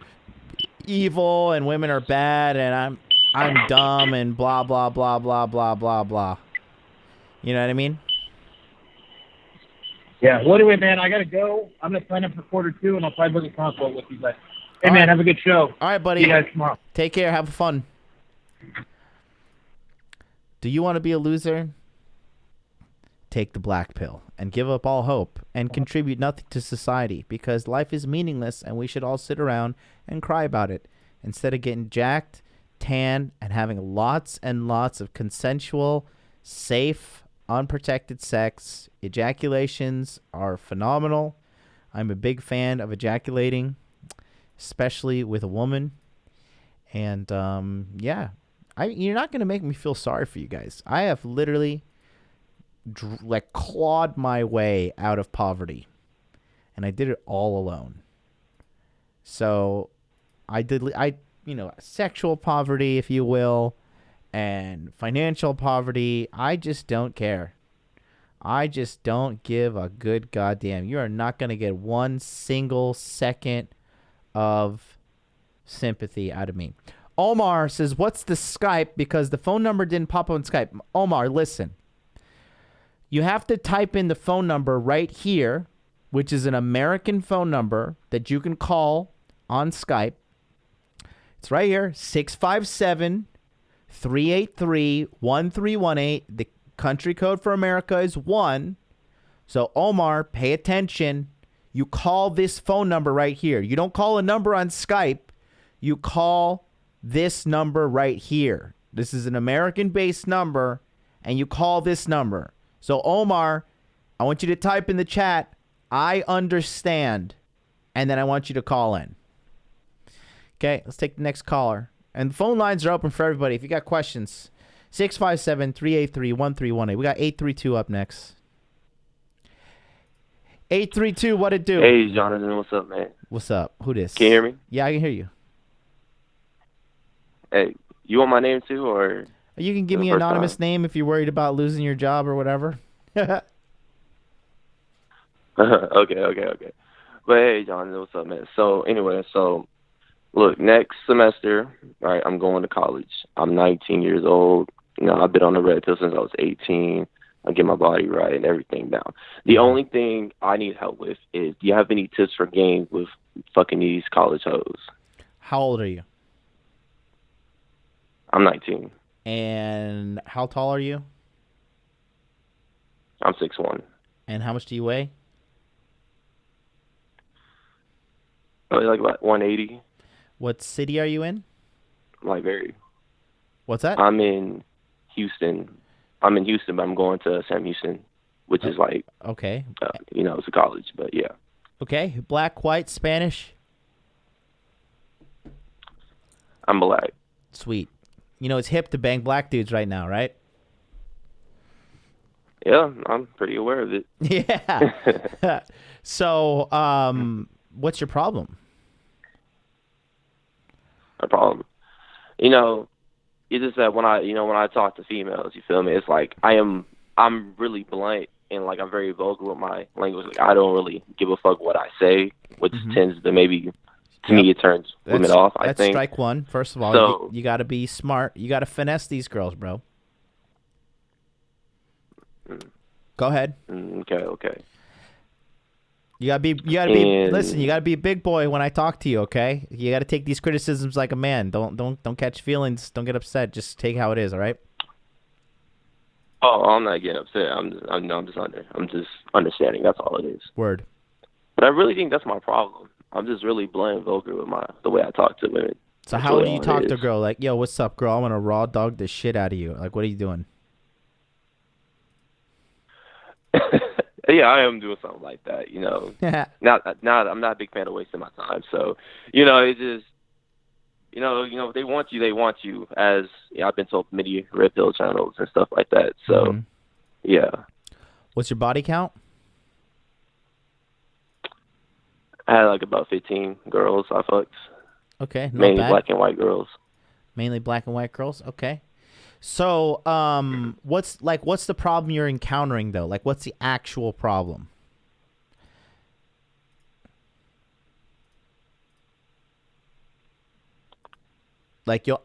evil and women are bad and I'm dumb and blah, blah, blah, blah, blah, blah, blah. You know what I mean? Yeah. Well, anyway, man, I got to go. I'm going to sign up for quarter 2, and I'll probably book a consult with you guys. Hey, All man, right. have a good show. All right, buddy. See you guys tomorrow. Take care. Have fun. Do you want to be a loser? Take the black pill and give up all hope and contribute nothing to society, because life is meaningless and we should all sit around and cry about it instead of getting jacked, tan, and having lots and lots of consensual, safe, unprotected sex. Ejaculations are phenomenal. I'm a big fan of ejaculating, especially with a woman. And yeah, you're not gonna make me feel sorry for you guys. I have literally clawed my way out of poverty, and I did it all alone. So I sexual poverty, if you will, and financial poverty. I just don't care. I just don't give a good goddamn. You are not going to get one single second of sympathy out of me. Omar says, what's the Skype? Because the phone number didn't pop up on Skype. Omar, listen. You have to type in the phone number right here, which is an American phone number that you can call on Skype. It's right here, 657-383-1318. The country code for America is 1. So, Omar, pay attention. You call this phone number right here. You don't call a number on Skype. You call this number right here. This is an American-based number, and you call this number. So, Omar, I want you to type in the chat, I understand, and then I want you to call in. Okay, let's take the next caller. And the phone lines are open for everybody. If you got questions, 657-383-1318. We got 832 up next. 832, what it do? Hey, Jonathan, what's up, man? What's up? Who this? Can you hear me? Yeah, I can hear you. Hey, you want my name too, or? You can give me an anonymous name if you're worried about losing your job or whatever. Okay. But hey, Jonathan, what's up, man? So anyway, look, next semester, right, I'm going to college. I'm 19 years old. You know, I've been on the red pill since I was 18. I get my body right and everything down. The only thing I need help with is, do you have any tips for game with fucking these college hoes? How old are you? I'm 19. And how tall are you? I'm 6'1". And how much do you weigh? Probably like about 180. What city are you in? Like very. What's that? I'm in Houston. But I'm going to Sam Houston, which is like, okay. You know, it's a college, but yeah. Okay. Black, white, Spanish? I'm black. Sweet. You know, it's hip to bang black dudes right now, right? Yeah, I'm pretty aware of it. Yeah. So, what's your problem? A problem. You know, it's just that when I talk to females, you feel me? It's like I'm really blunt and like I'm very vulgar with my language. Like I don't really give a fuck what I say, which tends to maybe to me it turns women off. I think that's strike one. First of all, so, you got to be smart. You got to finesse these girls, bro. Go ahead. Okay. You gotta be. Listen, you gotta be a big boy when I talk to you. Okay, you gotta take these criticisms like a man. Don't catch feelings. Don't get upset. Just take how it is. All right. Oh, I'm not getting upset. I'm just understanding. That's all it is. Word. But I really think that's my problem. I'm just really blunt and vulgar with the way I talk to women. So how do you talk to a girl? Like, yo, what's up, girl? I'm gonna raw dog the shit out of you. Like, what are you doing? Yeah, I am doing something like that, you know. I'm not a big fan of wasting my time. So, you know, it just, you know, if they want you. As I've been told many red pill channels and stuff like that. So, yeah. What's your body count? I had like about 15 girls I fucked. Okay, not mainly bad. black and white girls. Mainly black and white girls. Okay. So, what's the problem you're encountering though? Like, what's the actual problem? Like, you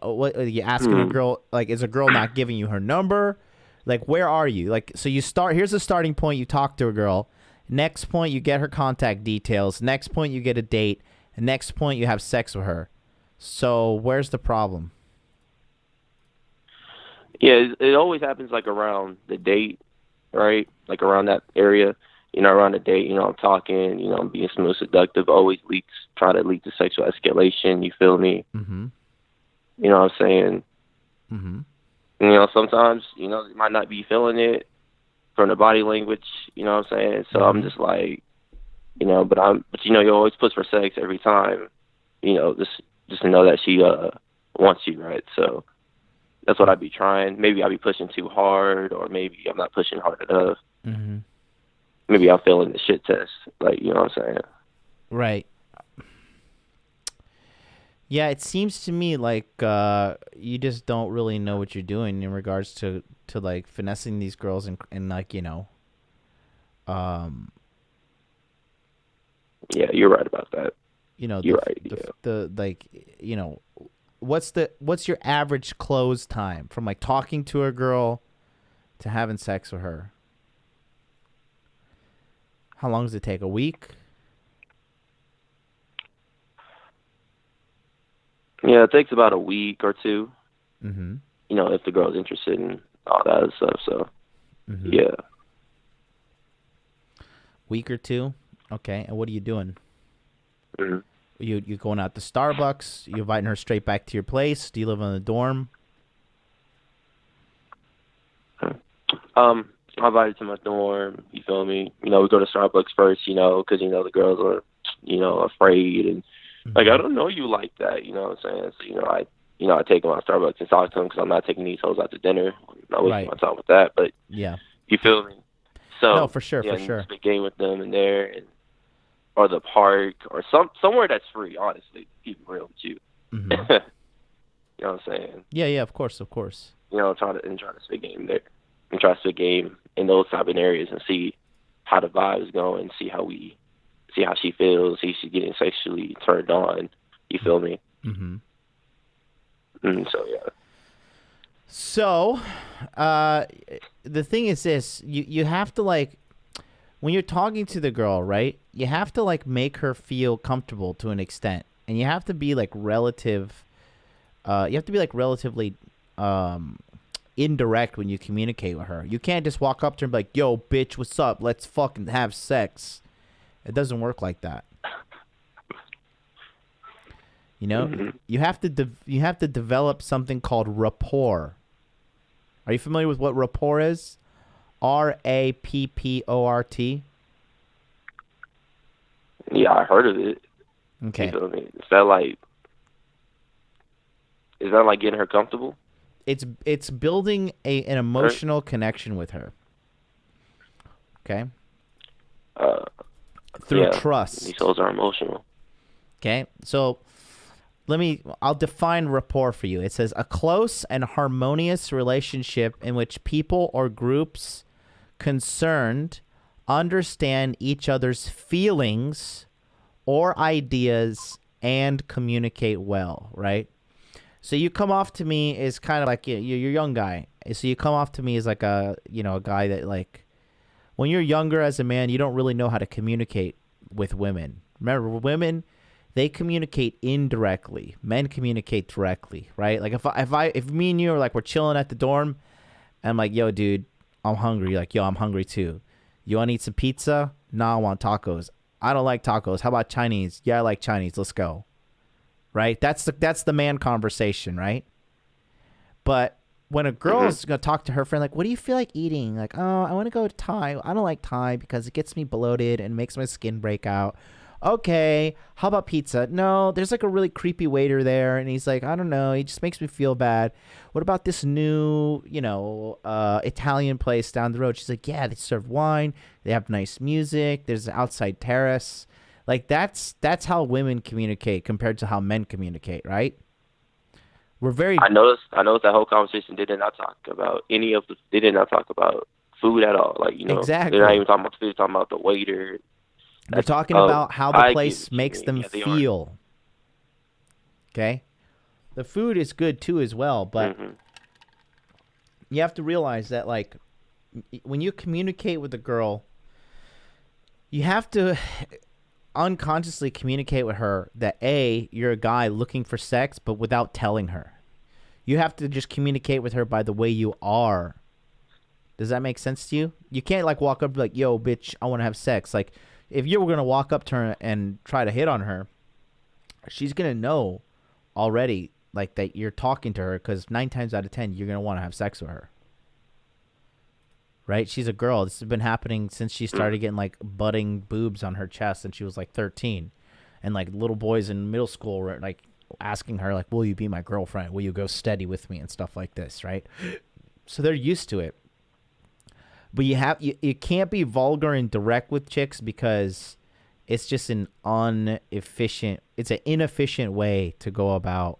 asking a girl? Like, is a girl not giving you her number? Like, where are you? Like, so you start. Here's the starting point. You talk to a girl. Next point, you get her contact details. Next point, you get a date. And next point, you have sex with her. So, where's the problem? Yeah, it always happens like around the date, right? Like around that area, you know, around the date, you know, I'm talking, you know, I'm being smooth, seductive, always try to lead to sexual escalation, you feel me? Mm-hmm. You know what I'm saying? Mm-hmm. You know, sometimes, you know, they might not be feeling it from the body language, you know what I'm saying? So I'm just like, you know, but you know, you always push for sex every time, you know, just to know that she wants you, right? So that's what I'd be trying. Maybe I'd be pushing too hard, or maybe I'm not pushing hard enough. Mm-hmm. Maybe I'm failing the shit test. Like, you know what I'm saying? Right. Yeah, it seems to me like you just don't really know what you're doing in regards to like finessing these girls and like, you know. Yeah, you're right about that. You know, you're right. The like, you know, what's your average close time from like talking to a girl to having sex with her? How long does it take? A week? Yeah, it takes about a week or two. Mm-hmm. You know, if the girl's interested in all that other stuff. So, yeah. Week or two? Okay. And what are you doing? Mm-hmm. You going out to Starbucks? You inviting her straight back to your place? Do you live in a dorm? I invited to my dorm. You feel me? You know, we go to Starbucks first. You know, because you know the girls are, you know, afraid and like I don't know you like that. You know what I'm saying? So I take them out to Starbucks and talk to them because I'm not taking these hoes out to dinner. I'm not wasting my time with that. But yeah, you feel me? So no, for sure, yeah, for sure. Spend game with them in there or the park or somewhere that's free. Honestly, keep it real with you. Mm-hmm. You know what I'm saying? Yeah, of course. You know, try to spit game there, and try to spit game in those type of areas and see how the vibe is going, see how she feels, see if she's getting sexually turned on. You feel me? Mm-hmm. So yeah. So, the thing is this: you have to like when you're talking to the girl, right? You have to like make her feel comfortable to an extent, and you have to be like relatively indirect when you communicate with her. You can't just walk up to her and be like, "Yo, bitch, what's up? Let's fucking have sex." It doesn't work like that. You know, you have to develop something called rapport. Are you familiar with what rapport is? RAPPORT. Yeah, I heard of it. Okay. You feel me? Is that like getting her comfortable? It's building an emotional connection with her. Okay. Through trust. These souls are emotional. Okay, so I'll define rapport for you. It says a close and harmonious relationship in which people or groups concerned understand each other's feelings or ideas and communicate well, right? So you come off to me as kind of like you're a young guy. So you come off to me as like a guy that like when you're younger as a man, you don't really know how to communicate with women. Remember, women, they communicate indirectly. Men communicate directly, right? Like if me and you are like we're chilling at the dorm, and I'm like, yo, dude, I'm hungry. You're like, yo, I'm hungry too. You want to eat some pizza? No, I want tacos. I don't like tacos. How about Chinese? Yeah, I like Chinese. Let's go. Right? That's the man conversation, right? But when a girl's gonna talk to her friend, like, what do you feel like eating? Like, oh, I want to go to Thai. I don't like Thai because it gets me bloated and makes my skin break out. Okay, how about pizza? No, there's like a really creepy waiter there, and he's like, I don't know, he just makes me feel bad. What about this new, Italian place down the road? She's like, yeah, they serve wine, they have nice music, there's an outside terrace. Like that's how women communicate compared to how men communicate, right? We're very. I noticed that whole conversation they did not talk about they did not talk about food at all. Like, exactly. They're not even talking about food, they're talking about the waiter. They're talking about how the place makes them feel. Okay? The food is good too as well, but you have to realize that like when you communicate with a girl, you have to unconsciously communicate with her that you're a guy looking for sex, but without telling her. You have to just communicate with her by the way you are. Does that make sense to you? You can't like walk up and be like, yo, bitch, I want to have sex. Like if you were going to walk up to her and try to hit on her, she's going to know already like that you're talking to her because 9 times out of 10, you're going to want to have sex with her. Right? She's a girl. This has been happening since she started getting like budding boobs on her chest and she was like 13. And like little boys in middle school were like asking her like, will you be my girlfriend? Will you go steady with me and stuff like this, right? So they're used to it. But you can't be vulgar and direct with chicks because it's just an inefficient way to go about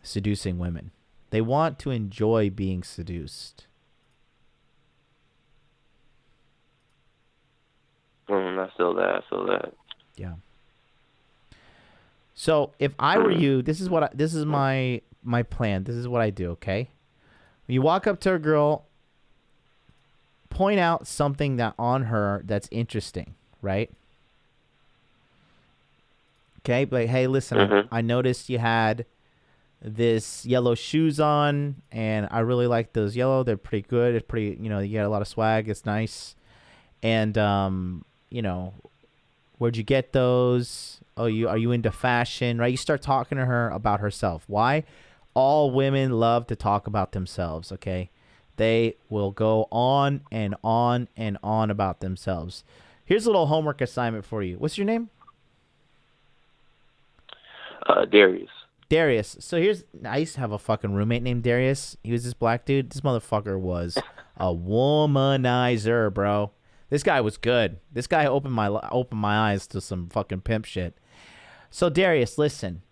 seducing women. They want to enjoy being seduced. I feel that. Yeah. So if I were you, this is my plan. This is what I do, okay? When you walk up to a girl, point out something that on her that's interesting, right? Okay, but hey, listen, I noticed you had this yellow shoes on, and I really like those yellow. They're pretty good. It's pretty, you got a lot of swag. It's nice. And where'd you get those? Oh, are you into fashion, right? You start talking to her about herself. Why? All women love to talk about themselves, okay? They will go on and on and on about themselves. Here's a little homework assignment for you. What's your name? Darius. Darius. So I used to have a fucking roommate named Darius. He was this black dude. This motherfucker was a womanizer, bro. This guy was good. This guy opened my eyes to some fucking pimp shit. So Darius, listen.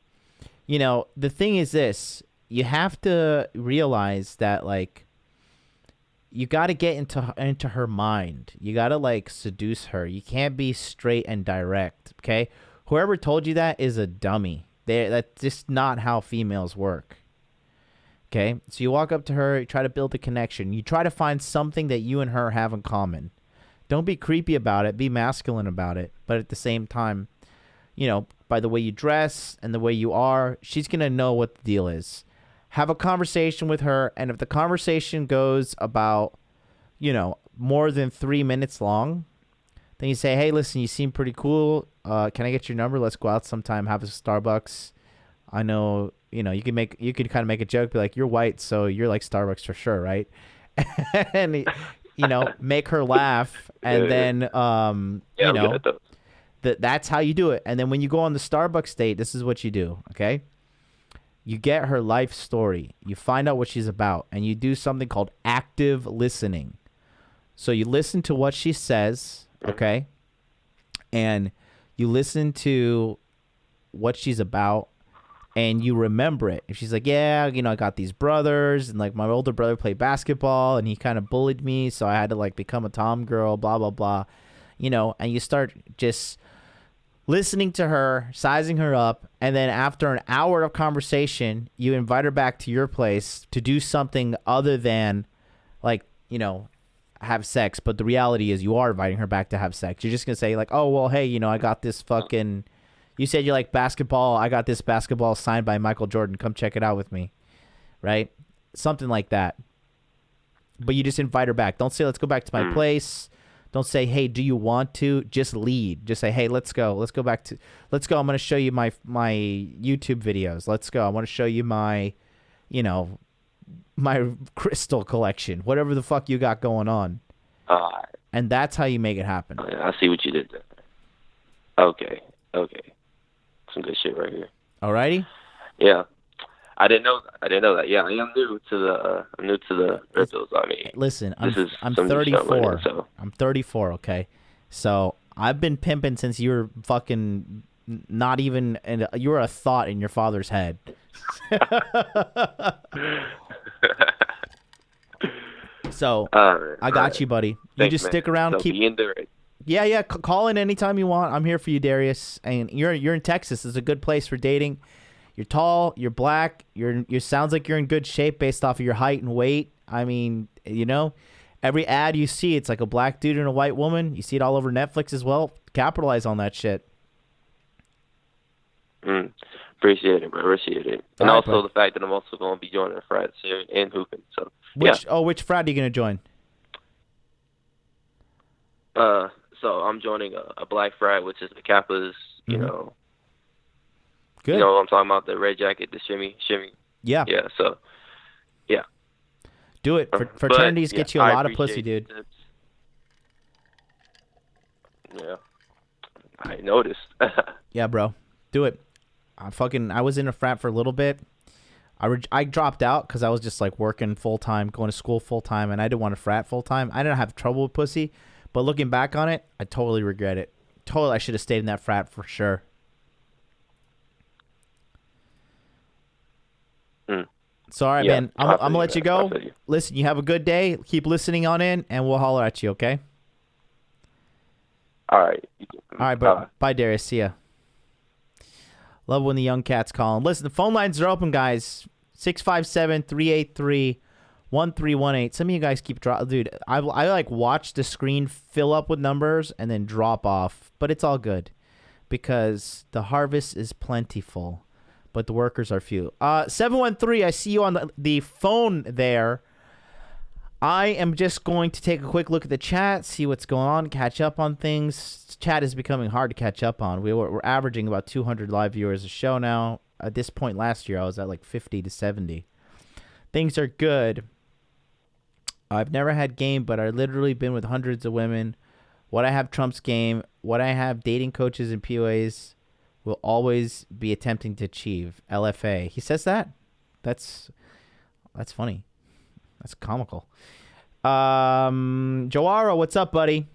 You know, the thing is this. You have to realize that, like, you got to get into her mind. You got to, like, seduce her. You can't be straight and direct, okay? Whoever told you that is a dummy. That's just not how females work. Okay? So you walk up to her, you try to build a connection. You try to find something that you and her have in common. Don't be creepy about it. Be masculine about it. But at the same time, you know, by the way you dress and the way you are, she's going to know what the deal is. Have a conversation with her, and if the conversation goes about, you know, more than 3 minutes long, then you say, hey, listen, you seem pretty cool. Can I get your number? Let's go out sometime, have a Starbucks. I know, you know, you can kind of make a joke, be like, you're white, so you're like Starbucks for sure, right? And, you know, make her laugh. And then, you know, that's how you do it. And then when you go on the Starbucks date, this is what you do, okay? You get her life story. You find out what she's about, and you do something called active listening. So you listen to what she says, okay? And you listen to what she's about, and you remember it. If she's like, yeah, you know, I got these brothers, and, like, my older brother played basketball, and he kind of bullied me, so I had to, like, become a tom girl, blah, blah, blah. You know, and you start just listening to her, sizing her up, and then after an hour of conversation, you invite her back to your place to do something other than, like, you know, have sex. But the reality is you are inviting her back to have sex. You're just going to say, like, oh, well, hey, you know, I got this fucking, you said you like basketball. I got this basketball signed by Michael Jordan. Come check it out with me. Right? Something like that. But you just invite her back. Don't say, let's go back to my place. Don't say, hey, do you want to? Just lead. Just say, hey, let's go. Let's go. I'm going to show you my YouTube videos. Let's go. I want to show you my, you know, my crystal collection. Whatever the fuck you got going on. And that's how you make it happen. I see what you did there. Okay. Some good shit right here. Alrighty? Yeah. I didn't know that. Yeah, I am new to the cryptos. I mean, listen, I'm 34. So. I'm 34. Okay, so I've been pimping since you were fucking not even, and you were a thought in your father's head. So I got you, buddy. You just stick around. Keep in there. Yeah. Call in anytime you want. I'm here for you, Darius. And you're in Texas. It's a good place for dating. You're tall, you're black, you sounds like you're in good shape based off of your height and weight. I mean, you know, every ad you see, it's like a black dude and a white woman. You see it all over Netflix as well. Capitalize on that shit. Appreciate it, bro. Appreciate it. And right, also the fact that I'm also going to be joining the frats here and hooping. So, which frat are you going to join? So I'm joining a black frat, which is the Kappa's, you know. Good. You know what I'm talking about, the red jacket, the shimmy. Yeah. Yeah, so, yeah. Do it. Fraternities get you a lot of pussy, dude. Yeah. I noticed. Yeah, bro. Do it. I was in a frat for a little bit. I dropped out because I was just, like, working full-time, going to school full-time, and I didn't want to frat full-time. I didn't have trouble with pussy, but looking back on it, I totally regret it. I should have stayed in that frat for sure. So, all right, man. I'm going to let you go. Listen, you have a good day. Keep listening on in, and we'll holler at you, okay? All right. All right, bye, Darius. See ya. Love when the young cats calling. Listen, the phone lines are open, guys. 657-383-1318. Some of you guys keep dropping. Dude, I like watch the screen fill up with numbers and then drop off. But it's all good because the harvest is plentiful. But the workers are few. 713, I see you on the phone there. I am just going to take a quick look at the chat, see what's going on, catch up on things. Chat is becoming hard to catch up on. We're averaging about 200 live viewers a show now. At this point last year, I was at like 50 to 70. Things are good. I've never had game, but I've literally been with hundreds of women. What I have trumps game. What I have dating coaches and POAs will always be attempting to achieve. LFA. He says that? That's funny. That's comical. Joaro, what's up, buddy?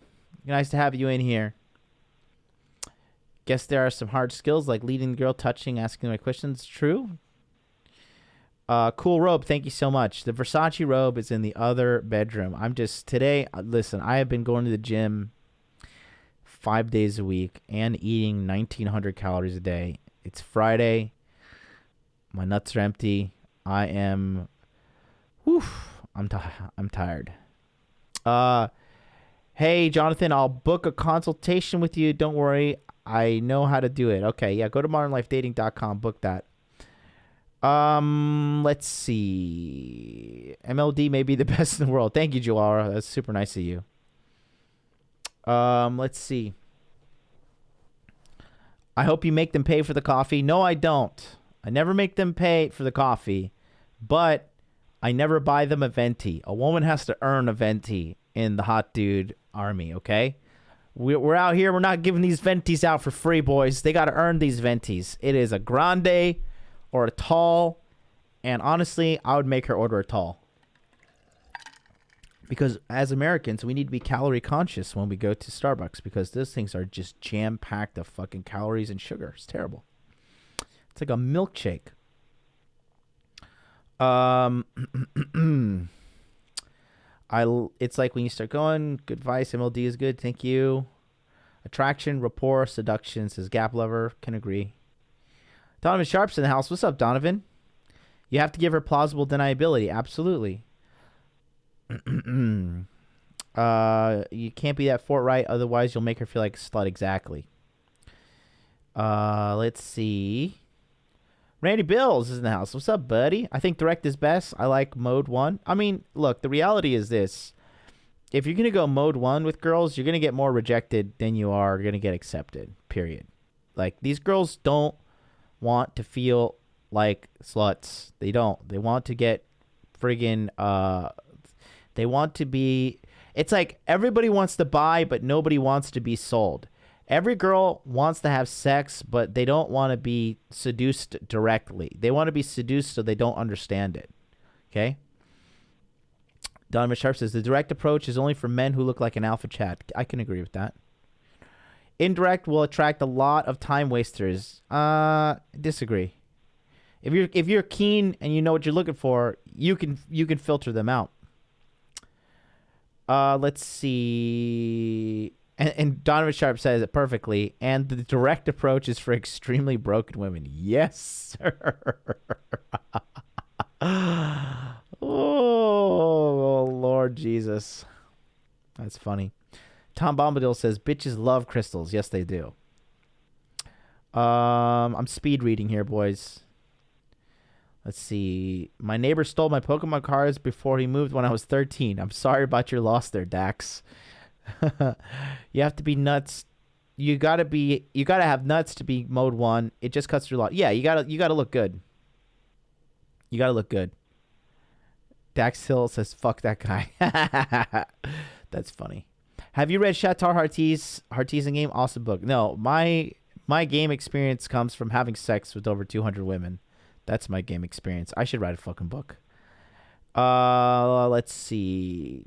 Nice to have you in here. Guess there are some hard skills like leading the girl, touching, asking the right questions. True. Cool robe. Thank you so much. The Versace robe is in the other bedroom. I'm just today. Listen, I have been going to the gym 5 days a week and eating 1,900 calories a day. It's Friday. My nuts are empty. I am. I'm tired. Hey, Jonathan, I'll book a consultation with you. Don't worry. I know how to do it. Okay, yeah, go to modernlifedating.com. Book that. Let's see. MLD may be the best in the world. Thank you, Joara. That's super nice of you. Let's see. I hope you make them pay for the coffee. No, I don't. I never make them pay for the coffee, but I never buy them a venti. A woman has to earn a venti in the hot dude army, okay? We're out here. We're not giving these ventis out for free, boys. They got to earn these ventis. It is a grande or a tall, and honestly, I would make her order a tall. Because as Americans, we need to be calorie conscious when we go to Starbucks because those things are just jam-packed of fucking calories and sugar. It's terrible. It's like a milkshake. It's like when you start going, good advice, MLD is good, thank you. Attraction, rapport, seduction, says Gap Lover, can agree. Donovan Sharp's in the house. What's up, Donovan? You have to give her plausible deniability, absolutely. You can't be that forthright, otherwise you'll make her feel like a slut, exactly. Let's see. Randy Bills is in the house. What's up, buddy? I think direct is best. I like mode 1. I mean, look, the reality is this. If you're going to go mode 1 with girls, you're going to get more rejected than you are going to get accepted, period. Like, these girls don't want to feel like sluts. They don't. They want to get friggin', they want to be, it's like everybody wants to buy, but nobody wants to be sold. Every girl wants to have sex, but they don't want to be seduced directly. They want to be seduced so they don't understand it. Okay? Donovan Sharp says, the direct approach is only for men who look like an alpha chat. I can agree with that. Indirect will attract a lot of time wasters. Disagree. If you're keen and you know what you're looking for, you can filter them out. Let's see. And Donovan Sharp says it perfectly. And the direct approach is for extremely broken women. Yes, sir. Oh, Lord Jesus. That's funny. Tom Bombadil says, bitches love crystals. Yes, they do. I'm speed reading here, boys. Let's see. My neighbor stole my Pokemon cards before he moved when I was 13. I'm sorry about your loss there, Dax. You have to be nuts. You gotta have nuts to be mode 1. It just cuts through a lot. Yeah, you gotta look good. You gotta look good. Dax Hill says, fuck that guy. That's funny. Have you read Shatar Hartizan Game? Awesome book. No, my game experience comes from having sex with over 200 women. That's my game experience. I should write a fucking book. Let's see.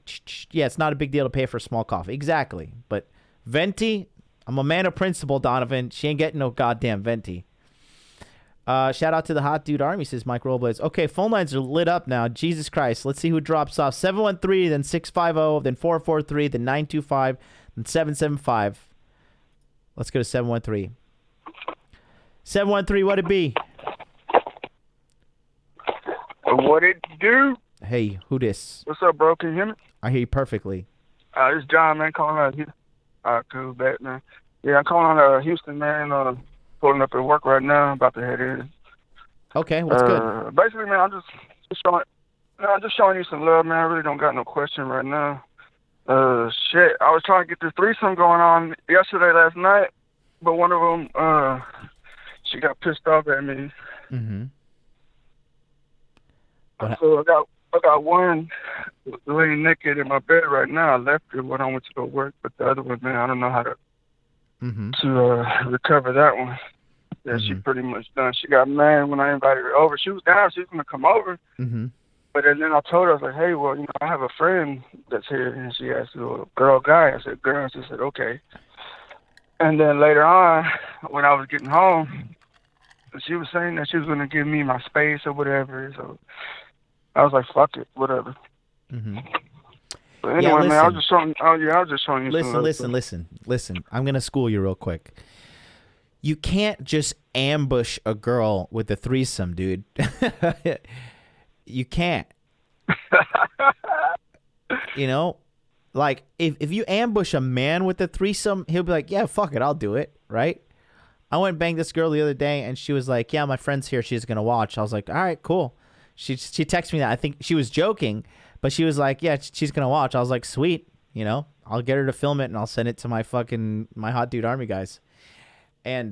Yeah, it's not a big deal to pay for a small coffee. Exactly. But venti, I'm a man of principle, Donovan. She ain't getting no goddamn venti. Shout out to the hot dude army, says Mike Robles. Okay, phone lines are lit up now. Jesus Christ. Let's see who drops off. 713, then 650, then 443, then 925, then 775. Let's go to 713. 713, what'd it be? What it do? Hey, who this? What's up, bro? Can you hear me? I hear you perfectly. It's John, man, calling out Houston. Cool, back, man. Yeah, I'm calling out Houston, man. Pulling up at work right now. About to head in. Okay, what's good? Basically, man, I'm just showing you some love, man. I really don't got no question right now. Shit, I was trying to get this threesome going on last night, but one of them, she got pissed off at me. Mm-hmm. So I got one laying naked in my bed right now. I left her when I went to go work, but the other one, man, I don't know how to recover that one. Yeah, she pretty much done. She got mad when I invited her over. She was down. She was gonna come over. But then I told her, I was like, hey, well, I have a friend that's here. And she asked, well, girl, guy? I said, girl. She said, okay. And then later on, when I was getting home, she was saying that she was going to give me my space or whatever. So I was like, fuck it, whatever. But anyway, man, I was just showing you Listen. I'm going to school you real quick. You can't just ambush a girl with a threesome, dude. You can't. Like if you ambush a man with a threesome, he'll be like, yeah, fuck it, I'll do it, right? I went and banged this girl the other day, and she was like, yeah, my friend's here, she's gonna watch. I was like, all right, cool. She texted me that. I think she was joking, but she was like, yeah, she's gonna watch. I was like, sweet, I'll get her to film it, and I'll send it to my hot dude army guys. And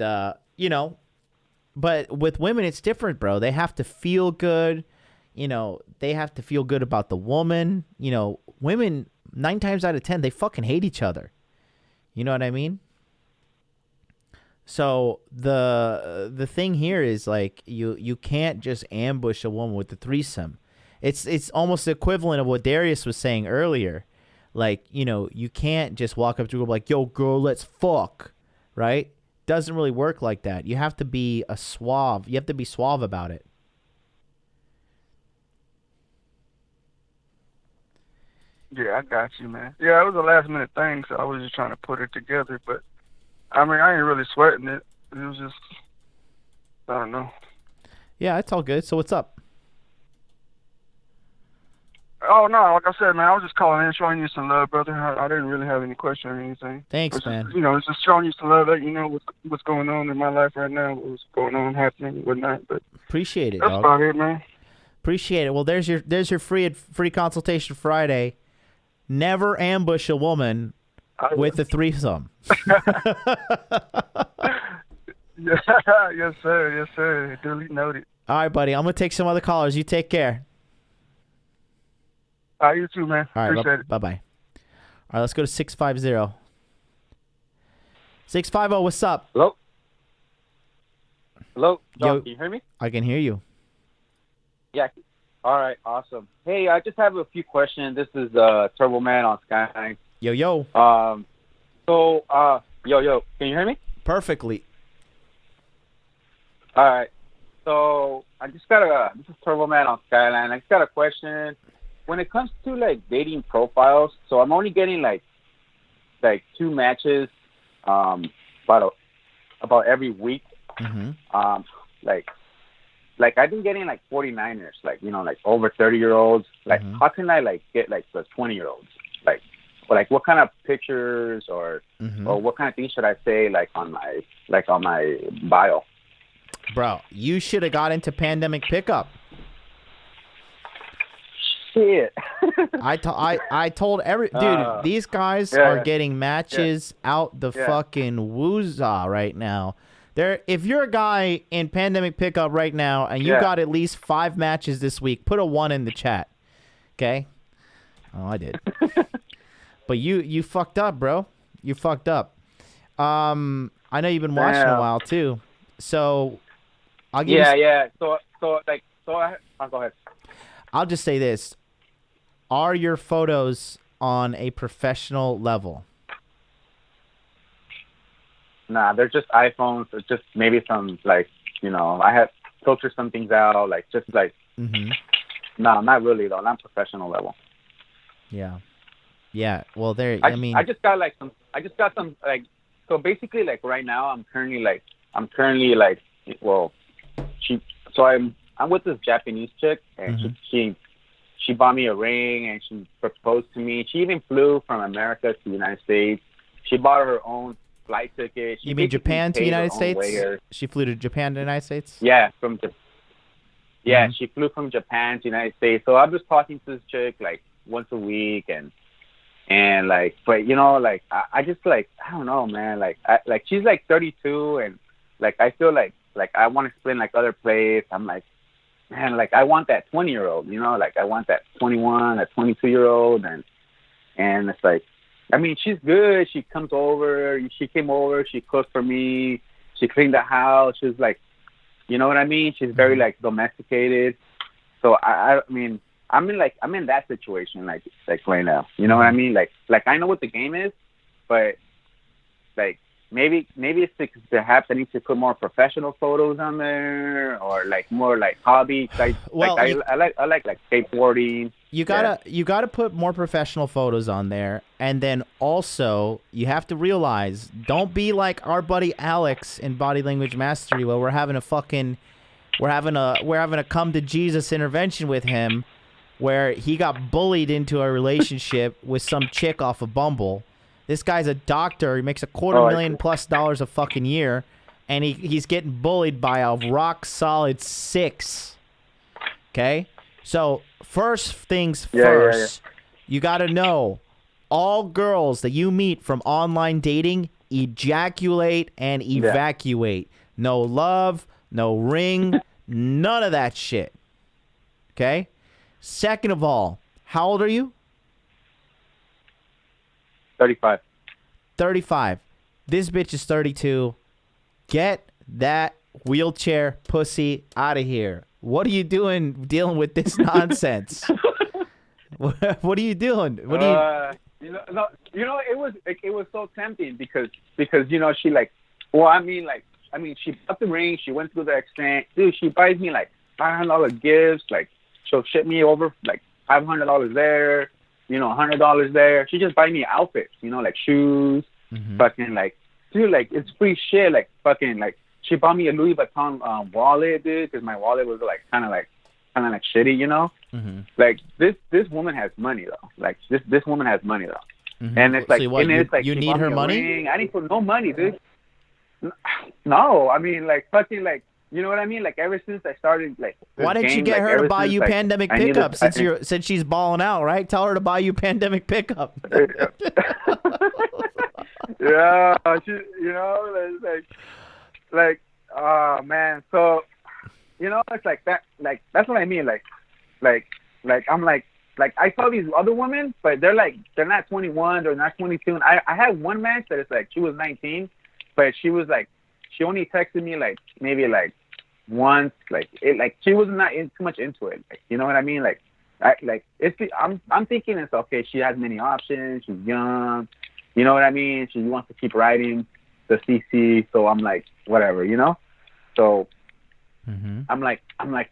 but with women it's different, bro. They have to feel good. They have to feel good about the woman. Women, 9 times out of 10, they fucking hate each other. You know what I mean? So the thing here is, like, you can't just ambush a woman with the threesome. It's almost the equivalent of what Darius was saying earlier. Like, you can't just walk up to a girl like, yo, girl, let's fuck, right? Doesn't really work like that. You have to be suave. You have to be suave about it. Yeah, I got you, man. Yeah, it was a last minute thing, so I was just trying to put it together. But I mean, I ain't really sweating it. It was just, I don't know. Yeah, it's all good. So what's up? Oh no, like I said, man, I was just calling in, showing you some love, brother. I didn't really have any question or anything. Thanks, man. It's just showing you some love, that what's going on in my life right now, what's going on, happening, and whatnot. But appreciate it. That's dog. about it, man. Appreciate it. Well, there's your free consultation Friday. Never ambush a woman with a threesome. Yes, sir. Yes, sir. Duly noted. All right, buddy. I'm gonna take some other callers. You take care. All right, you too, man. All right, appreciate it. Bye-bye. All right, let's go to 650. 650, what's up? Hello? John, Yo, can you hear me? I can hear you. Yeah. All right, awesome. Hey, I just have a few questions. This is Turbo Man on Skyline. Yo. Yo, can you hear me? Perfectly. All right. So I just got this is Turbo Man on Skyline. I just got a question. When it comes to like dating profiles, so I'm only getting like 2 matches about every week. Like I've been getting like 49ers, like over 30-year-olds. Like how can I like get like the 20-year-olds? Like what kind of pictures or what kind of things should I say like on my bio? Bro, you should have got into pandemic pickup. Shit. I told dude, these guys are getting matches out the fucking woozah right now. If you're a guy in pandemic pickup right now and you got at least 5 matches this week, put a 1 in the chat. Okay? Oh, I did. But you fucked up, bro. You fucked up. I know you've been watching a while too. So I'll give you So go ahead. I'll just say this. Are your photos on a professional level? Nah, they're just iPhones. Or just maybe some I have filtered some things out, No, not really though. Not professional level. Yeah. Well, I just got some so basically right now I'm currently I'm with this Japanese chick and she bought me a ring and she proposed to me. She even flew from America to the United States. She bought her own flight ticket. You mean Japan to the United States? She flew to Japan to the United States? Yeah, she flew from Japan to the United States. So I'm just talking to this chick once a week and but I just I don't know, man. She's 32 and I feel like I want to explain other plays. I'm man, like I want that 20-year-old, you know, like I want that 21, that 22-year-old, and it's like, I mean, she's good. She comes over. She came over. She cooked for me. She cleaned the house. She's like, you know what I mean? She's very like domesticated. So I mean, I'm in that situation like right now. You know what I mean? Like I know what the game is, but like maybe it's because perhaps I need to put more professional photos on there, or like more like hobby. I like skateboarding. You gotta put more professional photos on there, and then also you have to realize, don't be like our buddy Alex in Body Language Mastery, where we're having a come to Jesus intervention with him, where he got bullied into a relationship with some chick off of Bumble. This guy's a doctor. He makes $250,000+ a fucking year, and he's getting bullied by a rock solid 6. Okay? So, first things first, you got to know, all girls that you meet from online dating ejaculate and evacuate. No love, no ring, none of that shit. Okay? Second of all, how old are you? 35. 35. This bitch is 32. Get that wheelchair pussy out of here. What are you doing dealing with this nonsense? What are you doing? What are you? It was so tempting because you know she like, well, I mean she bought the ring. She went through the extent. Dude, she buys me like $500 gifts. Like she'll ship me over like $500 there. You know, $100 there. She just buy me outfits, you know, like shoes, fucking like, dude, like it's free shit. Like fucking like, she bought me a Louis Vuitton wallet, dude, because my wallet was like kind of like shitty, you know. Like this woman has money though. Like this woman has money though, and it's like, so it's like you she need bought her me a money? ring. I didn't put no money, dude. No, I mean like fucking like. You know what I mean? Like ever since I started, like why didn't you get her to buy you pandemic pickup since she's balling out, right? Tell her to buy you pandemic pickup. Yeah, you know, like, oh man. So, you know, it's like that. Like that's what I mean. Like I'm like I saw these other women, but they're not 21, they're not 22. And I had one match that is like she was 19, but she was like. She only texted me like maybe like once, like she was not too much into it. Like, you know what I mean? Like, I'm thinking it's okay. She has many options. She's young. You know what I mean? She wants to keep riding the CC. So I'm like, whatever, you know. So I'm like,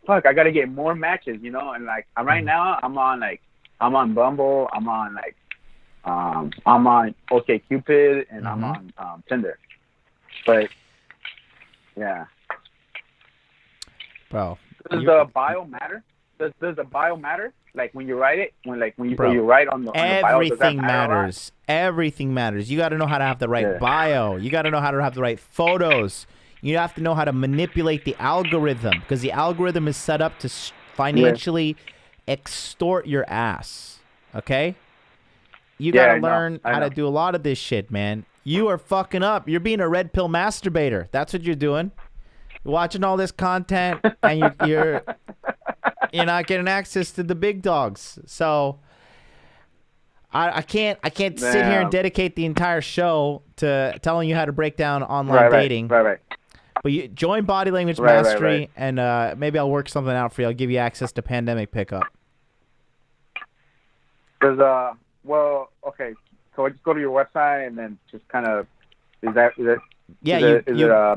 fuck, I gotta get more matches, you know. And like, right now I'm on Bumble. I'm on OkCupid, and I'm on Tinder. But yeah. Bro. Does the bio matter? Does the bio matter? Like when you write it, when you write on the bio, does that matter? Everything matters. You got to know how to have the right bio. You got to know how to have the right photos. You have to know how to manipulate the algorithm, because the algorithm is set up to financially extort your ass. Okay? You got to learn how to do a lot of this shit, man. You are fucking up. You're being a red pill masturbator. That's what you're doing. You're watching all this content, and you're not getting access to the big dogs. So I can't sit here and dedicate the entire show to telling you how to break down online dating. Right. But you join Body Language Mastery, and maybe I'll work something out for you. I'll give you access to pandemic pickup. Well, okay. So I just go to your website and then just kind of, is it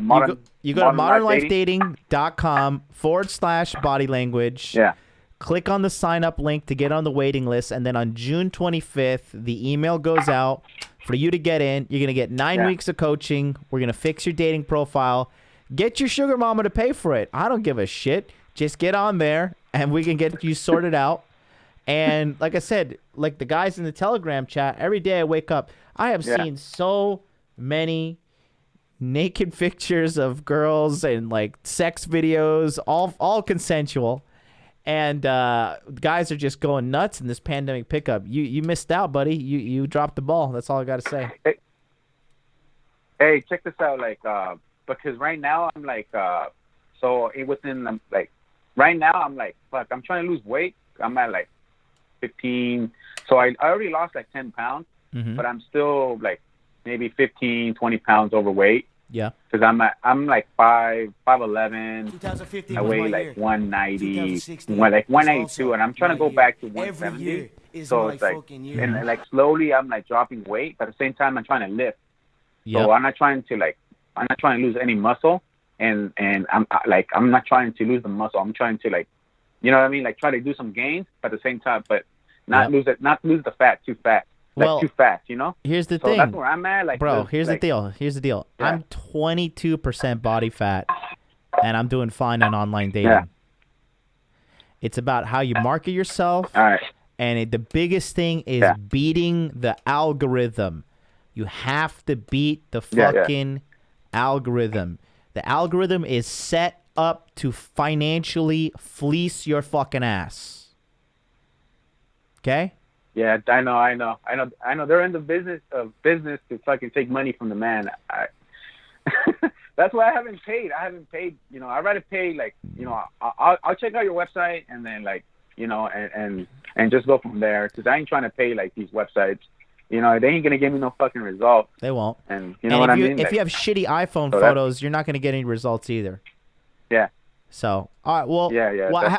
modern? You go to modernlifedating.com/body language. Yeah. Click on the sign up link to get on the waiting list, and then on June 25th, the email goes out for you to get in. You're gonna get 9 weeks of coaching. We're gonna fix your dating profile. Get your sugar mama to pay for it. I don't give a shit. Just get on there, and we can get you sorted out. And like I said, like the guys in the Telegram chat, every day I wake up, I have seen so many naked pictures of girls and like sex videos, all consensual. And guys are just going nuts in this pandemic pickup. You missed out, buddy. You dropped the ball. That's all I got to say. Hey, check this out. Like, because right now I'm like, so within like right now I'm like, fuck, I'm trying to lose weight. I'm at like 15. So I already lost like 10 pounds, but I'm still like maybe 15, 20 pounds overweight. Yeah. Because I'm like 5'11". 2015 I was weigh my like year. 190, 2016 like was 182, also and I'm trying to my go year. back to Every 170. year is So my it's like, fucking year. and like slowly I'm like dropping weight, but at the same time I'm trying to lift. Yep. So I'm not trying to lose any muscle, and I'm not trying to lose the muscle. I'm trying to like, you know what I mean? Like try to do some gains, but at the same time, but not lose the fat too fast. Like too fast, you know? Here's the so thing. that's where I'm at. Like, bro, here's like, the deal. Here's the deal. Yeah. I'm 22% body fat, and I'm doing fine on online dating. Yeah. It's about how you market yourself. All right. And the biggest thing is beating the algorithm. You have to beat the fucking algorithm. The algorithm is set up to financially fleece your fucking ass. Okay? Yeah, I know. They're in the business to fucking take money from the man. That's why I haven't paid. You know, I'd rather pay like, you know, I'll check out your website and then like, you know, and just go from there. Because I ain't trying to pay like these websites. You know, they ain't gonna give me no fucking results. They won't. And you know what I mean? If you have shitty iPhone so photos, you're not gonna get any results either. Yeah. So, all right, well,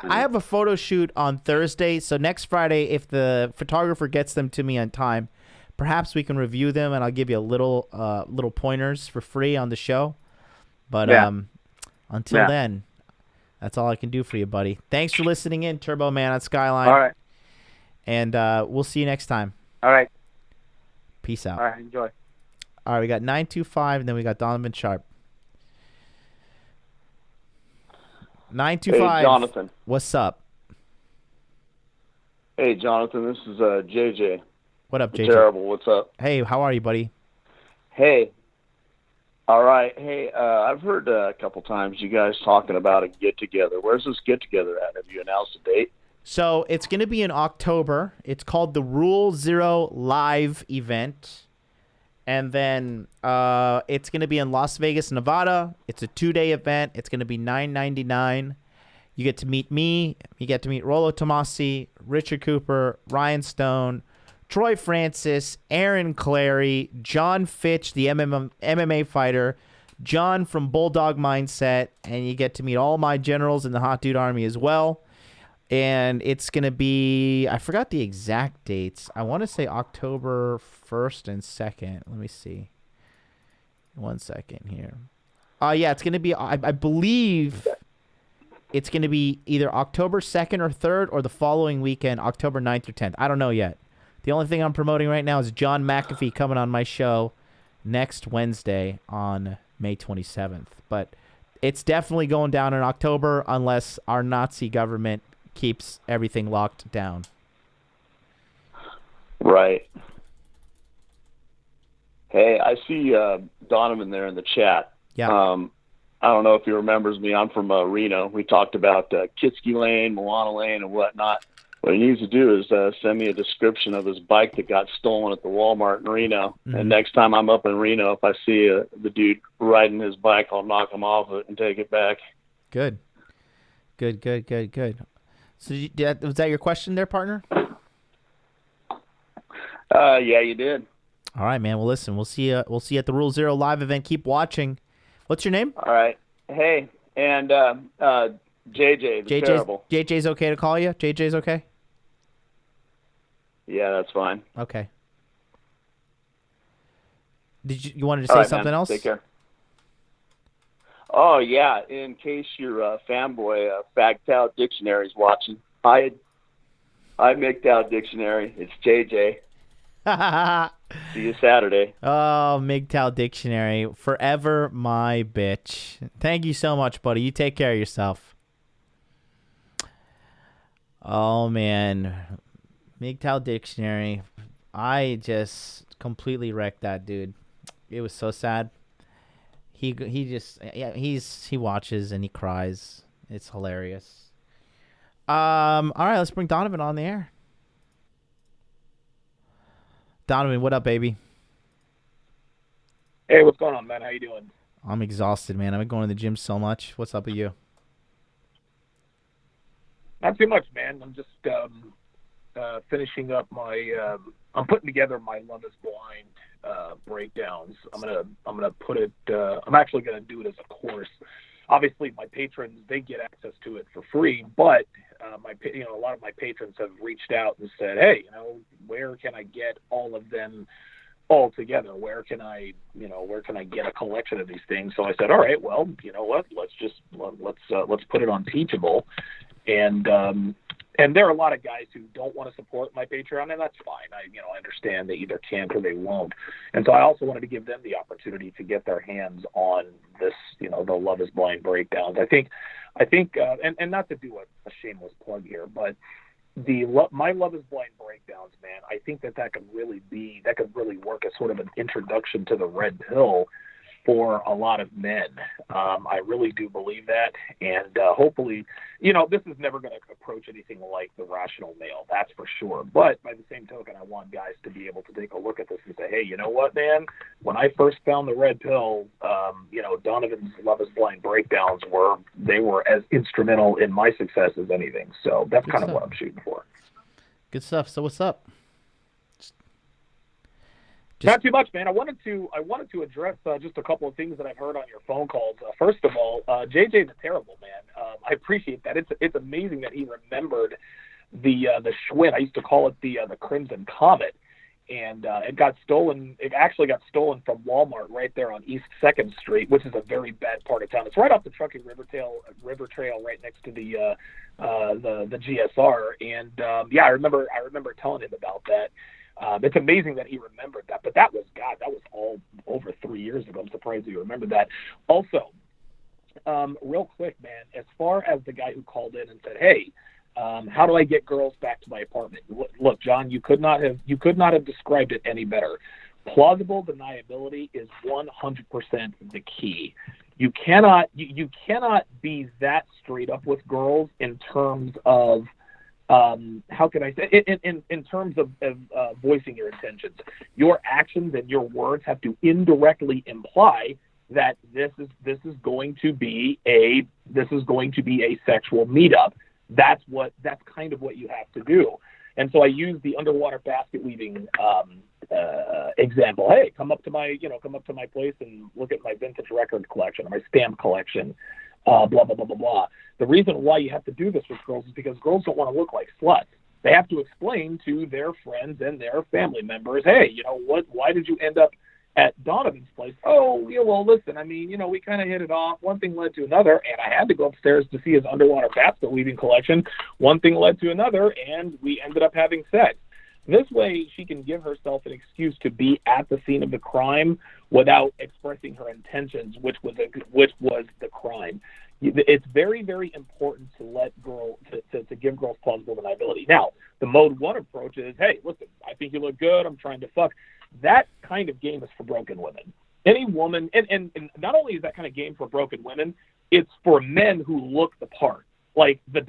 I have a photo shoot on Thursday. So next Friday, if the photographer gets them to me on time, perhaps we can review them, and I'll give you a little pointers for free on the show. But until then, that's all I can do for you, buddy. Thanks for listening in, Turbo Man on Skyline. All right. And we'll see you next time. All right. Peace out. All right, enjoy. All right, we got 925, and then we got Donovan Sharp. 925. Hey, Jonathan. What's up? Hey, Jonathan. This is JJ. What up, JJ? Terrible. What's up? Hey, how are you, buddy? Hey. All right. Hey, I've heard a couple times you guys talking about a get-together. Where's this get-together at? Have you announced a date? So it's going to be in October. It's called the Rule Zero Live event. And then it's going to be in Las Vegas, Nevada. It's a 2-day event. It's going to be $9.99. You get to meet me. You get to meet Rollo Tomasi, Richard Cooper, Ryan Stone, Troy Francis, Aaron Clary, John Fitch, the MMA fighter, John from Bulldog Mindset, and you get to meet all my generals in the Hot Dude Army as well. And it's going to be, I forgot the exact dates. I want to say October 1st and 2nd. Let me see. 1 second here. Yeah, it's going to be, I believe it's going to be either October 2nd or 3rd or the following weekend, October 9th or 10th. I don't know yet. The only thing I'm promoting right now is John McAfee coming on my show next Wednesday on May 27th. But it's definitely going down in October unless our Nazi government keeps everything locked down. Right. Hey, I see Donovan there in the chat. Yeah. I don't know if he remembers me. I'm from Reno. We talked about Kitsky Lane, Moana Lane, and whatnot. What he needs to do is send me a description of his bike that got stolen at the Walmart in Reno. Mm-hmm. And next time I'm up in Reno, if I see the dude riding his bike, I'll knock him off it and take it back. Good. So was that your question there, partner? Yeah, you did. All right, man. Well, listen, we'll see you at the Rule Zero Live event. Keep watching. What's your name? All right. Hey, and JJ, the Terrible. JJ's okay to call you? JJ's okay? Yeah, that's fine. Okay. You wanted to say something else? Take care. Oh, yeah. In case your fanboy, Fagged Out Dictionary's watching. Hi, MGTOW Dictionary. It's JJ. See you Saturday. Oh, MGTOW Dictionary. Forever my bitch. Thank you so much, buddy. You take care of yourself. Oh, man. MGTOW Dictionary. I just completely wrecked that dude. It was so sad. He watches and he cries. It's hilarious. All right, let's bring Donovan on the air. Donovan, what up, baby? Hey, what's going on, man? How you doing? I'm exhausted, man. I've been going to the gym so much. What's up with you? Not too much, man. I'm just finishing up my. I'm putting together my Love Is Blind breakdowns. I'm gonna put it. I'm actually gonna do it as a course. Obviously, my patrons, they get access to it for free, but a lot of my patrons have reached out and said, hey, where can I get all of them all together? Where can I get a collection of these things? So I said, all right, well, you know what? Let's put it on Teachable, and there are a lot of guys who don't want to support my Patreon, and that's fine. I understand they either can't or they won't. And so I also wanted to give them the opportunity to get their hands on this, the Love Is Blind breakdowns. I think, and not to do a shameless plug here, but my Love Is Blind breakdowns, man, I think that could really work as sort of an introduction to the red pill for a lot of men. I really do believe that, and hopefully, this is never going to approach anything like the Rational Male, that's for sure. But by the same token, I want guys to be able to take a look at this and say, hey, you know what, man? When I first found the red pill, Donovan's Love Is Blind breakdowns were as instrumental in my success as anything. So that's kind of what I'm shooting for. Good stuff. So what's up? Not too much, man. I wanted to address just a couple of things that I've heard on your phone calls. First of all, JJ's a terrible man. I appreciate that. It's amazing that he remembered the Schwinn. I used to call it the Crimson Comet, and it got stolen. It actually got stolen from Walmart right there on East 2nd Street, which is a very bad part of town. It's right off the Truckee River Trail, right next to the GSR. And I remember telling him about that. It's amazing that he remembered that, but that was all over 3 years ago. I'm surprised he remembered that. Also, real quick, man, as far as the guy who called in and said, hey, how do I get girls back to my apartment? Look, John, you could not have described it any better. Plausible deniability is 100% the key. You cannot be that straight up with girls in terms of how can I say in terms of voicing your intentions. Your actions and your words have to indirectly imply that this is going to be a sexual meetup. That's kind of what you have to do. And so I use the underwater basket weaving example. Hey, come up to my place and look at my vintage record collection or my stamp collection. Blah, blah, blah, blah, blah. The reason why you have to do this with girls is because girls don't want to look like sluts. They have to explain to their friends and their family members, hey, why did you end up at Donovan's place? Oh, yeah, well, listen, we kind of hit it off. One thing led to another, and I had to go upstairs to see his underwater basket weaving collection. One thing led to another, and we ended up having sex. This way, she can give herself an excuse to be at the scene of the crime without expressing her intentions, which was the crime. It's very, very important to to give girls plausible deniability. Now, the mode 1 approach is, hey, listen, I think you look good. I'm trying to fuck. That kind of game is for broken women. Any woman, and not only is that kind of game for broken women, it's for men who look the part. Like the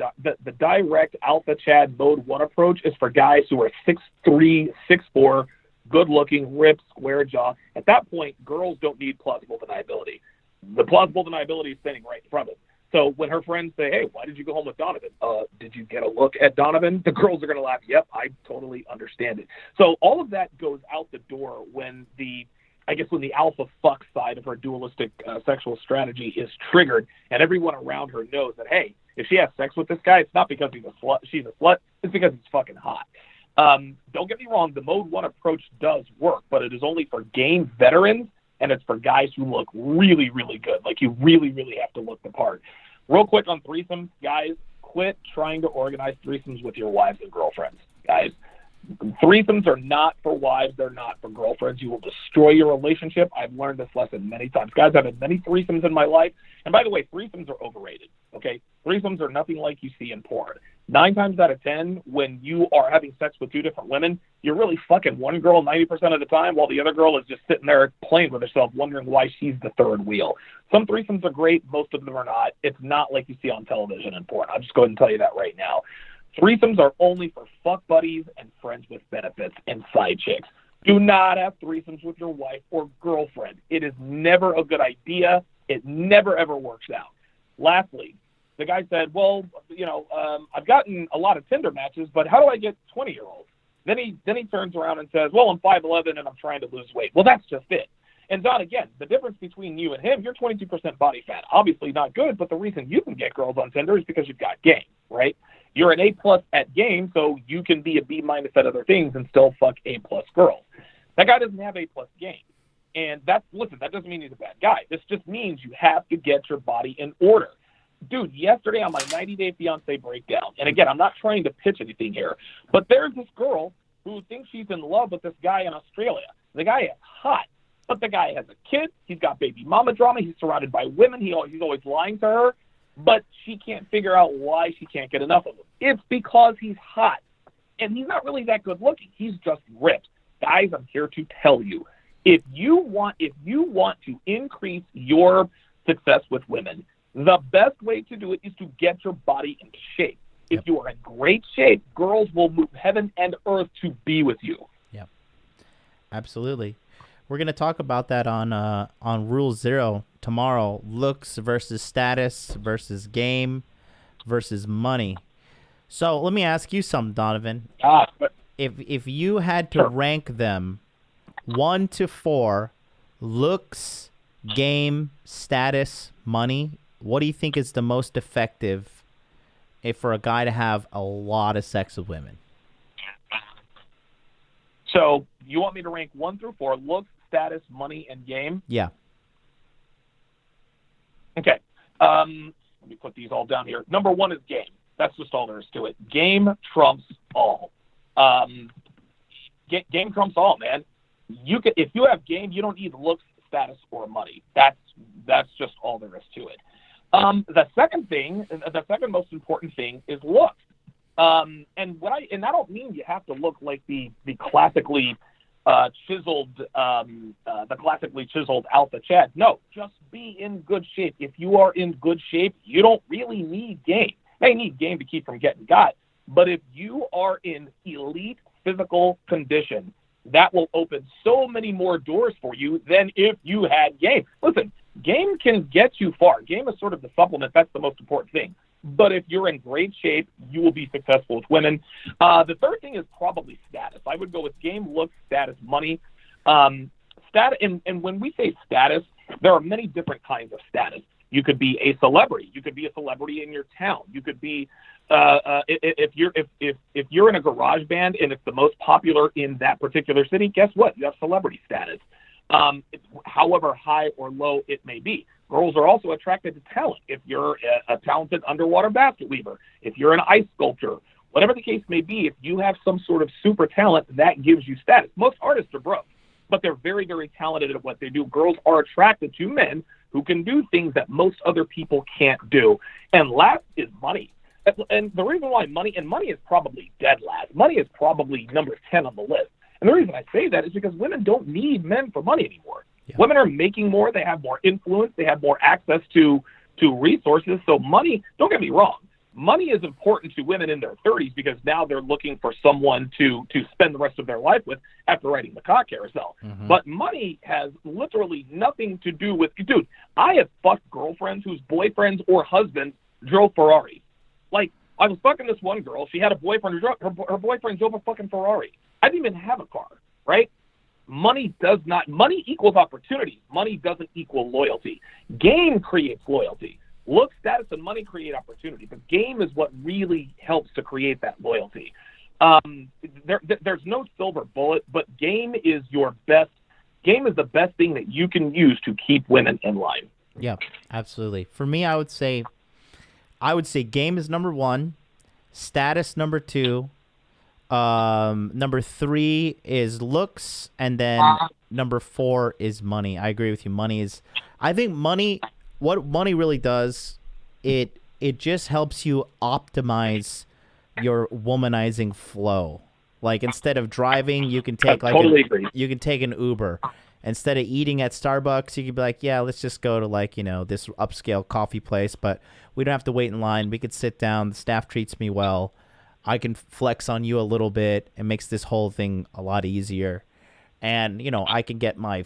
direct alpha Chad mode 1 approach is for guys who are 6'3", 6'4", good looking, ripped, square jaw. At that point, girls don't need plausible deniability. The plausible deniability is standing right in front of them. So when her friends say, hey, why did you go home with Donovan? Did you get a look at Donovan? The girls are going to laugh. Yep, I totally understand it. So all of that goes out the door when the alpha fuck side of her dualistic sexual strategy is triggered, and everyone around her knows that, hey, if she has sex with this guy, it's not because she's a slut, it's because he's fucking hot. Don't get me wrong, the mode 1 approach does work, but it is only for game veterans, and it's for guys who look really, really good. Like, you really, really have to look the part. Real quick on threesomes, guys, quit trying to organize threesomes with your wives and girlfriends, guys. Threesomes are not for wives. They're not for girlfriends. You will destroy your relationship. I've learned this lesson many times. Guys, I've had many threesomes in my life. And by the way, threesomes are overrated, okay? Threesomes are nothing like you see in porn. 9 times out of 10, when you are having sex with 2 different women, you're really fucking one girl 90% of the time while the other girl is just sitting there playing with herself, wondering why she's the third wheel. Some threesomes are great. Most of them are not. It's not like you see on television and porn. I'll just go ahead and tell you that right now. Threesomes are only for fuck buddies and friends with benefits and side chicks. Do not have threesomes with your wife or girlfriend. It is never a good idea. It never, ever works out. Lastly, The guy said, well, I've gotten a lot of Tinder matches, but how do I get 20-year-olds? Then he turns around and says, well, I'm 5'11" and I'm trying to lose weight. Well, that's just it. And Don, again, the difference between you and him, you're 22% body fat. Obviously not good, but the reason you can get girls on Tinder is because you've got game, right? You're an A+ at game, so you can be a B- at other things and still fuck A+ girls. That guy doesn't have A+ game. And that doesn't mean he's a bad guy. This just means you have to get your body in order. Dude, yesterday on my 90-day fiance breakdown, and again, I'm not trying to pitch anything here, but there's this girl who thinks she's in love with this guy in Australia. The guy is hot, but the guy has a kid. He's got baby mama drama. He's surrounded by women. He's always lying to her, but she can't figure out why she can't get enough of him. It's because he's hot, and he's not really that good looking. He's just ripped. Guys, I'm here to tell you, if you want to increase your success with women, the best way to do it is to get your body in shape. If you are in great shape, girls will move heaven and earth to be with you. Yep, absolutely. We're going to talk about that on Rule 0 tomorrow. Looks versus status versus game versus money. So let me ask you something, Donovan. If you had to rank them 1 to 4, looks, game, status, money, what do you think is the most effective for a guy to have a lot of sex with women? So you want me to rank 1 through 4, looks, status, money, and game? Yeah. Okay. Let me put these all down here. Number 1 is game. That's just all there is to it. Game trumps all. Game trumps all, man. If you have game, you don't need looks, status, or money. That's just all there is to it. The second most important thing is looks. And I don't mean you have to look like the classically chiseled alpha Chad. No, just be in good shape. If you are in good shape, you don't really need game. Now, you need game to keep from getting got. But if you are in elite physical condition, that will open so many more doors for you than if you had game. Listen, game can get you far. Game is sort of the supplement. That's the most important thing. But if you're in great shape, you will be successful with women. The third thing is probably status. I would go with game, looks, status, money. Status, and when we say status, there are many different kinds of status. You could be a celebrity. You could be a celebrity in your town. You could be if you're in a garage band and it's the most popular in that particular city. Guess what? You have celebrity status. However high or low it may be. Girls are also attracted to talent. If you're a talented underwater basket weaver, if you're an ice sculptor, whatever the case may be, if you have some sort of super talent, that gives you status. Most artists are broke, but they're very, very talented at what they do. Girls are attracted to men who can do things that most other people can't do. And last is money. And the reason why money is probably dead last. Money is probably number 10 on the list. And the reason I say that is because women don't need men for money anymore. Yeah. Women are making more. They have more influence. They have more access to resources. So money, don't get me wrong, money is important to women in their 30s because now they're looking for someone to spend the rest of their life with after riding the cock carousel. Mm-hmm. But money has literally nothing to do with, dude, I have fucked girlfriends whose boyfriends or husbands drove Ferraris. Like, I was fucking this one girl. She had a boyfriend who drove, her boyfriend drove a fucking Ferrari. I didn't even have a car, right? Money equals opportunity. Money doesn't equal loyalty. Game creates loyalty. Look, status, and money create opportunity. The game is what really helps to create that loyalty. There's no silver bullet, but game is your best. Game is the best thing that you can use to keep women in line. Yeah, absolutely. For me, I would say game is number 1, status number 2, number 3 is looks, and then number 4 is money. I agree with you. I think money, what money really does, it just helps you optimize your womanizing flow. Like, instead of driving, you can take you can take an Uber. Instead of eating at Starbucks, you could be like, yeah, let's just go to this upscale coffee place, but we don't have to wait in line. We could sit down. The staff treats me well. I can flex on you a little bit. It makes this whole thing a lot easier. And, I can get I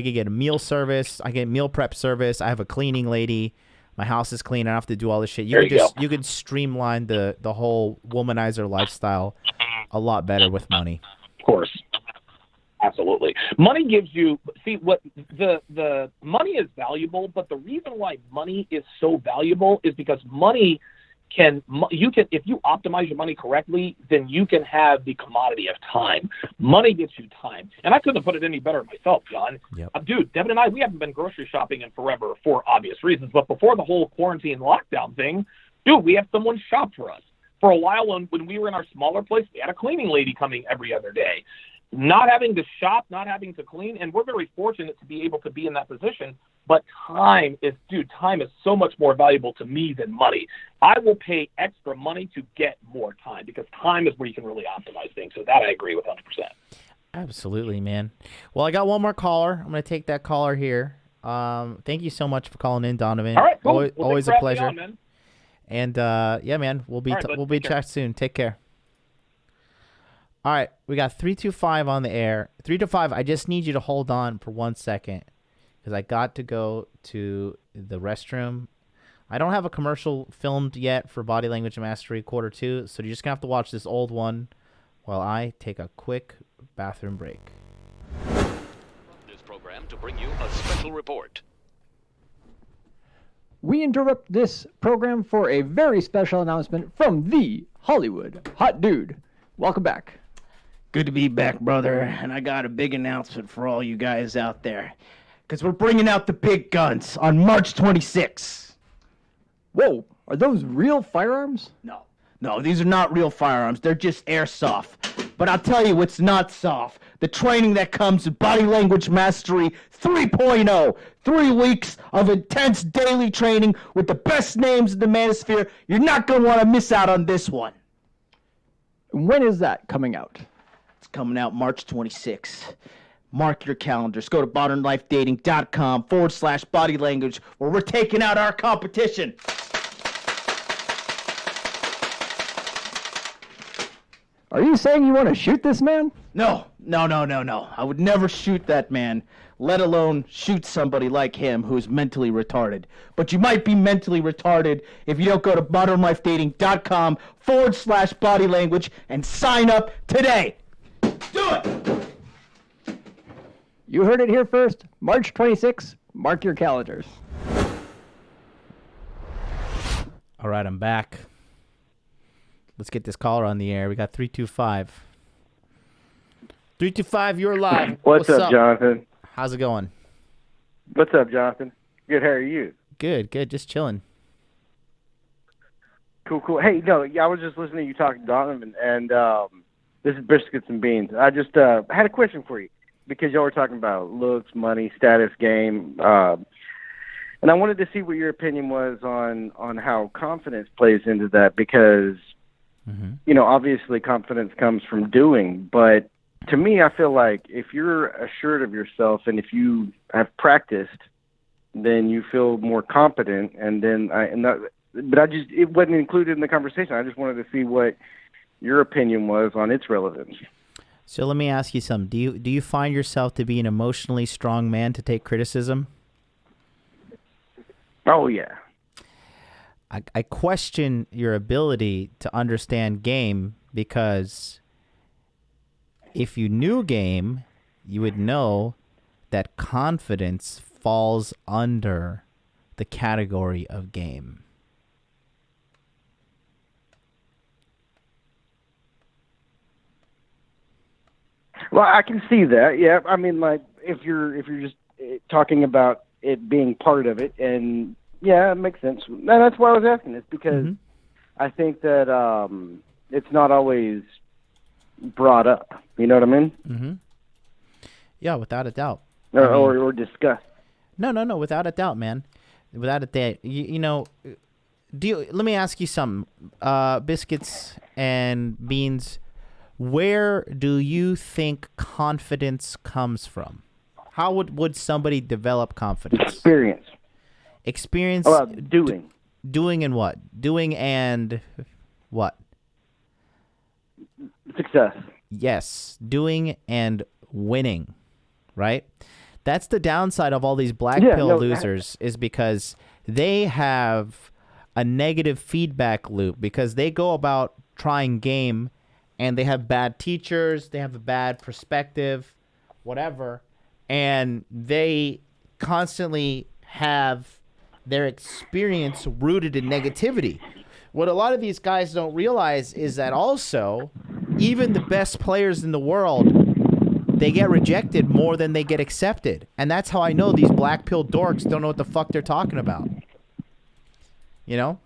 can get a meal service. I get meal prep service. I have a cleaning lady. My house is clean. I don't have to do all this shit. You could streamline the whole womanizer lifestyle a lot better with money. Of course. Absolutely. Money gives you, what the money is valuable, but the reason why money is so valuable is because money if you optimize your money correctly, then you can have the commodity of time. Money gets you time. And I couldn't have put it any better myself, John. Yep. Dude, Devin and I, we haven't been grocery shopping in forever for obvious reasons, but before the whole quarantine lockdown thing, dude, we have someone shop for us. For a while when we were in our smaller place, we had a cleaning lady coming every other day. Not having to shop, not having to clean, and we're very fortunate to be able to be in that position. But time is so much more valuable to me than money. I will pay extra money to get more time because time is where you can really optimize things. So that I agree with 100%. Absolutely, man. Well, I got one more caller. I'm going to take that caller here. Thank you so much for calling in, Donovan. All right, cool. Always a pleasure. On, man. And yeah, man, we'll be chat soon. Take care. All right, we got 325 on the air. 325, I just need you to hold on for 1 second because I got to go to the restroom. I don't have a commercial filmed yet for Body Language Mastery Quarter 2, so you're just going to have to watch this old one while I take a quick bathroom break. This program to bring you a special report. We interrupt this program for a very special announcement from the Hollywood Hot Dude. Welcome back. Good to be back, brother, and I got a big announcement for all you guys out there, because we're bringing out the big guns on March 26th. Whoa, are those real firearms? No, these are not real firearms. They're just airsoft. But I'll tell you what's not soft. The training that comes with Body Language Mastery 3.0. 3 weeks of intense daily training with the best names in the manosphere. You're not going to want to miss out on this one. When is that coming out? It's coming out March 26th. Mark your calendars. Go to modernlifedating.com/body language where we're taking out our competition. Are you saying you want to shoot this man? No. I would never shoot that man, let alone shoot somebody like him who's mentally retarded. But you might be mentally retarded if you don't go to modernlifedating.com/body language and sign up today. Do it! You heard it here first. March 26th. Mark your calendars. All right, I'm back. Let's get this caller on the air. We got 325. 325, you're live. What's up, Jonathan? How's it going? What's up, Jonathan? Good, how are you? Good. Just chilling. Cool. Hey, no, I was just listening to you talk to Donovan, and this is Biscuits and Beans. I just had a question for you, because y'all were talking about looks, money, status, game, and I wanted to see what your opinion was on how confidence plays into that, because, you know, obviously confidence comes from doing, but to me, I feel like if you're assured of yourself and if you have practiced, then you feel more competent. And then it wasn't included in the conversation. I just wanted to see what your opinion was on its relevance. So let me ask you something. Do you find yourself to be an emotionally strong man to take criticism? Oh, yeah. I question your ability to understand game, because if you knew game, you would know that confidence falls under the category of game. Well, I can see that. Yeah, I mean, like if you're just talking about it being part of it, and yeah, it makes sense. And that's why I was asking. It's because I think that it's not always brought up. You know what I mean? Mm-hmm. Yeah, without a doubt. Or discussed. No, without a doubt, man. Without a doubt. You know, let me ask you something. Biscuits and Beans, where do you think confidence comes from? How would somebody develop confidence? Experience. Oh, doing. Doing and what? Doing and what? Success. Yes, doing and winning, right? That's the downside of all these black pill losers, is because they have a negative feedback loop because they go about trying game and they have bad teachers, they have a bad perspective, whatever, and they constantly have their experience rooted in negativity. What a lot of these guys don't realize is that also, even the best players in the world, they get rejected more than they get accepted. And that's how I know these black pill dorks don't know what the fuck they're talking about. You know?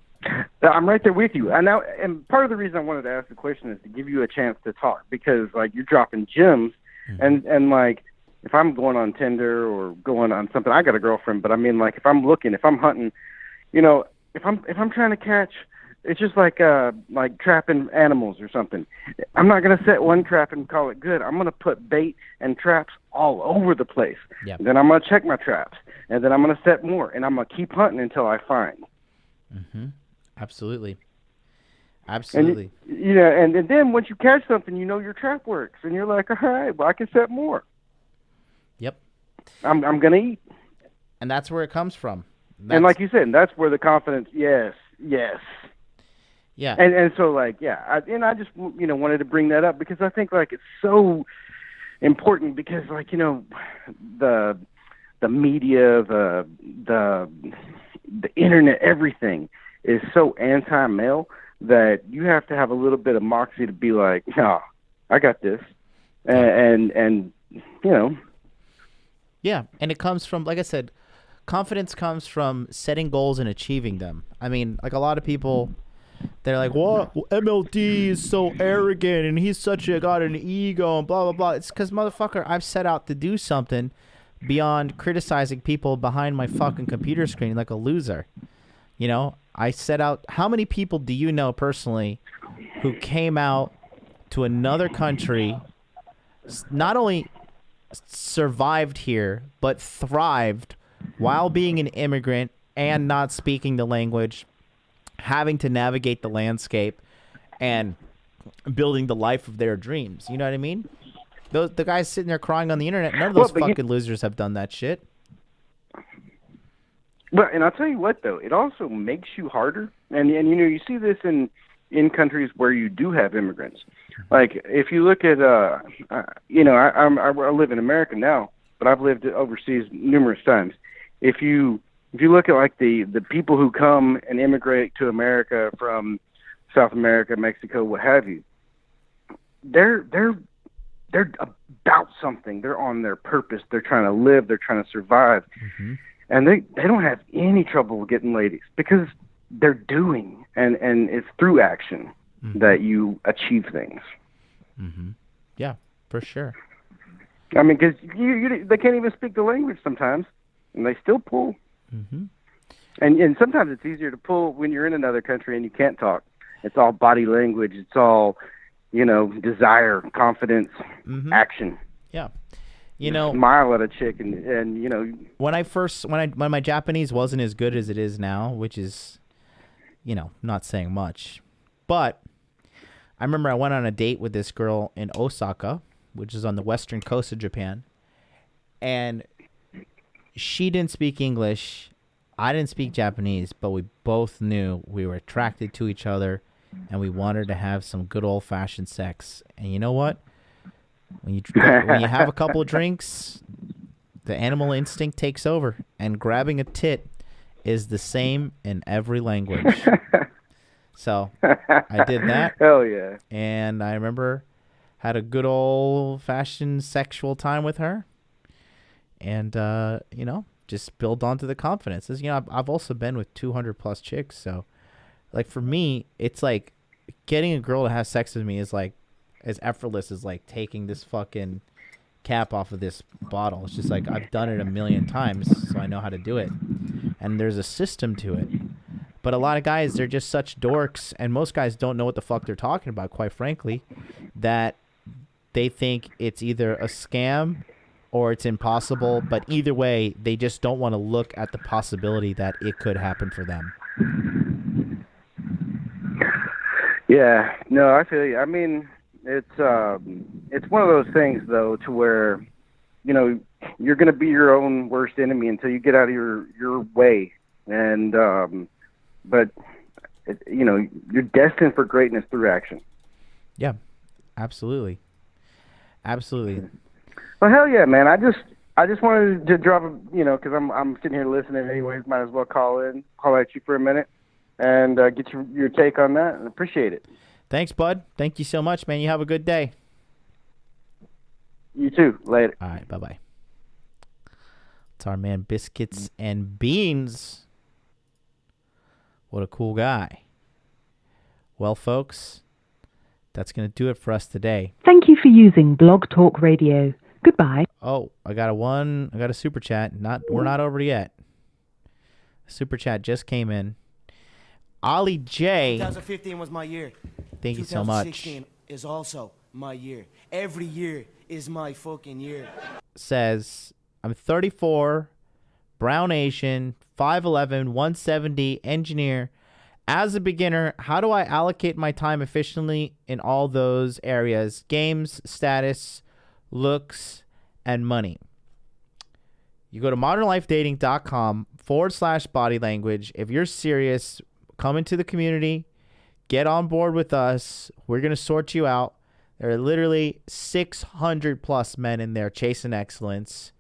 I'm right there with you. And part of the reason I wanted to ask the question is to give you a chance to talk, because like you're dropping gems, and like if I'm going on Tinder or going on something, I got a girlfriend, but I mean like if I'm looking, if I'm hunting, you know, if I'm trying to catch, it's just like trapping animals or something. I'm not gonna set one trap and call it good. I'm gonna put bait and traps all over the place. Yep. Then I'm gonna check my traps, and then I'm gonna set more, and I'm gonna keep hunting until I find. Mm-hmm. Absolutely. Absolutely. And then once you catch something, you know your trap works, and you're like, all right, well I can set more. Yep. I'm gonna eat. And that's where it comes from. And like you said, that's where the confidence. Yes. Yeah. And so like I just wanted to bring that up because I think like it's so important because like the media, the internet, everything is so anti-male that you have to have a little bit of moxie to be like, no, I got this, and Yeah, and it comes from, like I said, confidence comes from setting goals and achieving them. I mean, like a lot of people, they're like, "What? MLD is so arrogant, and he's got an ego, and blah blah blah." It's because motherfucker, I've set out to do something beyond criticizing people behind my fucking computer screen like a loser. You know, I set out. How many people do you know personally who came out to another country, not only survived here, but thrived while being an immigrant and not speaking the language, having to navigate the landscape and building the life of their dreams? You know what I mean? The guys sitting there crying on the internet, none of those fucking losers have done that shit. But and I'll tell you what though, it also makes you harder. And you see this in countries where you do have immigrants. Like if you look at I live in America now, but I've lived overseas numerous times. If you look at like the people who come and immigrate to America from South America, Mexico, what have you, they're about something. They're on their purpose. They're trying to live. They're trying to survive. Mm-hmm. And they don't have any trouble getting ladies because they're doing, and it's through action that you achieve things. Mm-hmm. Yeah, for sure. I mean, because they can't even speak the language sometimes, and they still pull. Mm-hmm. And sometimes it's easier to pull when you're in another country and you can't talk. It's all body language. It's all, desire, confidence, action. Yeah. Smile at a chick and when my Japanese wasn't as good as it is now, which is, not saying much, but I remember I went on a date with this girl in Osaka, which is on the western coast of Japan, and she didn't speak English. I didn't speak Japanese, but we both knew we were attracted to each other and we wanted to have some good old-fashioned sex. And you know what? When you have a couple of drinks, the animal instinct takes over, and grabbing a tit is the same in every language. So I did that. Hell yeah. And I remember had a good old-fashioned sexual time with her. And, just build onto the confidence. I've also been with 200-plus chicks. So, like, for me, it's like getting a girl to have sex with me is like as effortless as like taking this fucking cap off of this bottle. It's just like I've done it a million times, so I know how to do it. And there's a system to it. But a lot of guys, they're just such dorks, and most guys don't know what the fuck they're talking about, quite frankly, that they think it's either a scam or it's impossible. But either way, they just don't want to look at the possibility that it could happen for them. Yeah, no, I feel you. I mean, it's one of those things though, to where, you're going to be your own worst enemy until you get out of your way and but you're destined for greatness through action. Yeah, absolutely. Absolutely. Well, hell yeah, man! I just wanted to drop because I'm sitting here listening anyways. Might as well call at you for a minute, and get your take on that. And appreciate it. Thanks, bud. Thank you so much, man. You have a good day. You too. Later. All right, bye-bye. It's our man Biscuits and Beans. What a cool guy. Well, folks, that's going to do it for us today. Thank you for using Blog Talk Radio. Goodbye. Oh, I got a super chat. We're not over yet. Super chat just came in. Ollie J. 2015 was my year. Thank you so much. 2016 is also my year. Every year is my fucking year. Says, I'm 34, brown Asian, 5'11", 170, engineer. As a beginner, how do I allocate my time efficiently in all those areas? Games, status, looks, and money. You go to modernlifedating.com/body language. If you're serious, come into the community, get on board with us. We're going to sort you out. There are literally 600 plus men in there chasing excellence.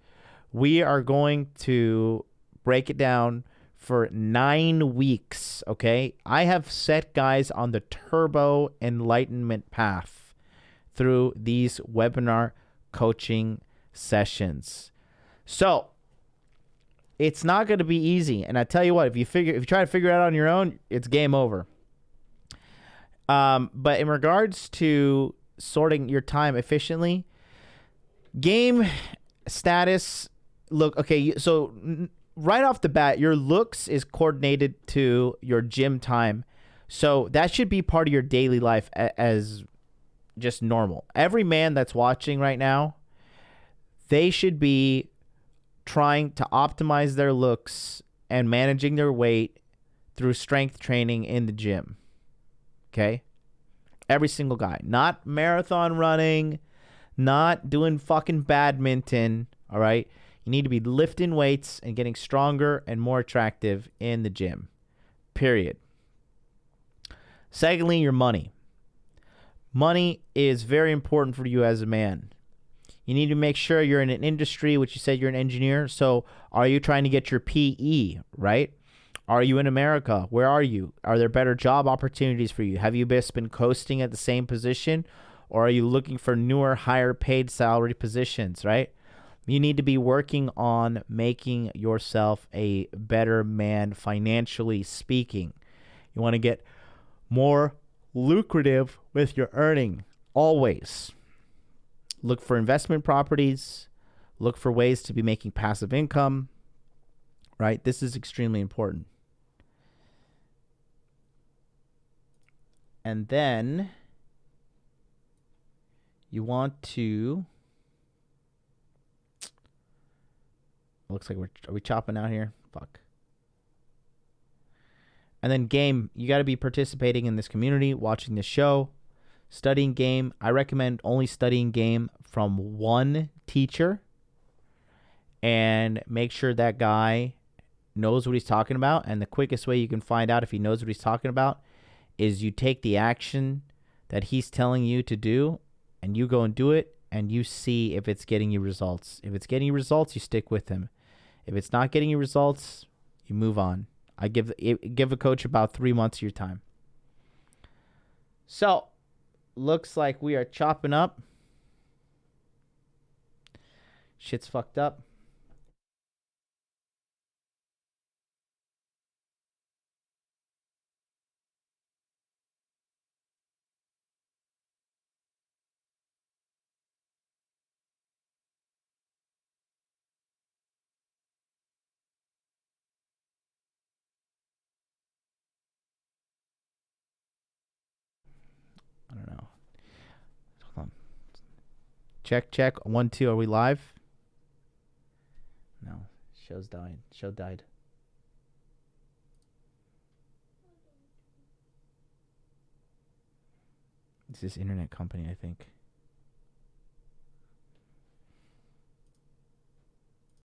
We are going to break it down for 9 weeks, okay? I have set guys on the turbo enlightenment path through these webinar coaching sessions. So, it's not going to be easy. And I tell you what, if you try to figure it out on your own, it's game over. But in regards to sorting your time efficiently, game status, look, okay, so right off the bat, your looks is coordinated to your gym time. So that should be part of your daily life as just normal. Every man that's watching right now, they should be trying to optimize their looks and managing their weight through strength training in the gym. Okay? Every single guy. Not marathon running, not doing fucking badminton, all right? You need to be lifting weights and getting stronger and more attractive in the gym. Period. Secondly, your money. Money is very important for you as a man. You need to make sure you're in an industry, which you said you're an engineer. So are you trying to get your PE, right? Are you in America? Where are you? Are there better job opportunities for you? Have you just been coasting at the same position? Or are you looking for newer, higher paid salary positions, right? You need to be working on making yourself a better man financially speaking. You want to get more lucrative with your earning, always. Look for investment properties. Look for ways to be making passive income, right? This is extremely important. And then you want to, looks like are we chopping out here? Fuck. And then game, you got to be participating in this community, watching this show, studying game. I recommend only studying game from one teacher, and make sure that guy knows what he's talking about. And the quickest way you can find out if he knows what he's talking about is you take the action that he's telling you to do, and you go and do it, and you see if it's getting you results. If it's getting you results, you stick with him. If it's not getting you results, you move on. I give a coach about 3 months of your time. So, looks like we are chopping up. Shit's fucked up. I don't know. Hold on. Check. 1, 2. Are we live? No. Show's died. Show died. It's this internet company, I think.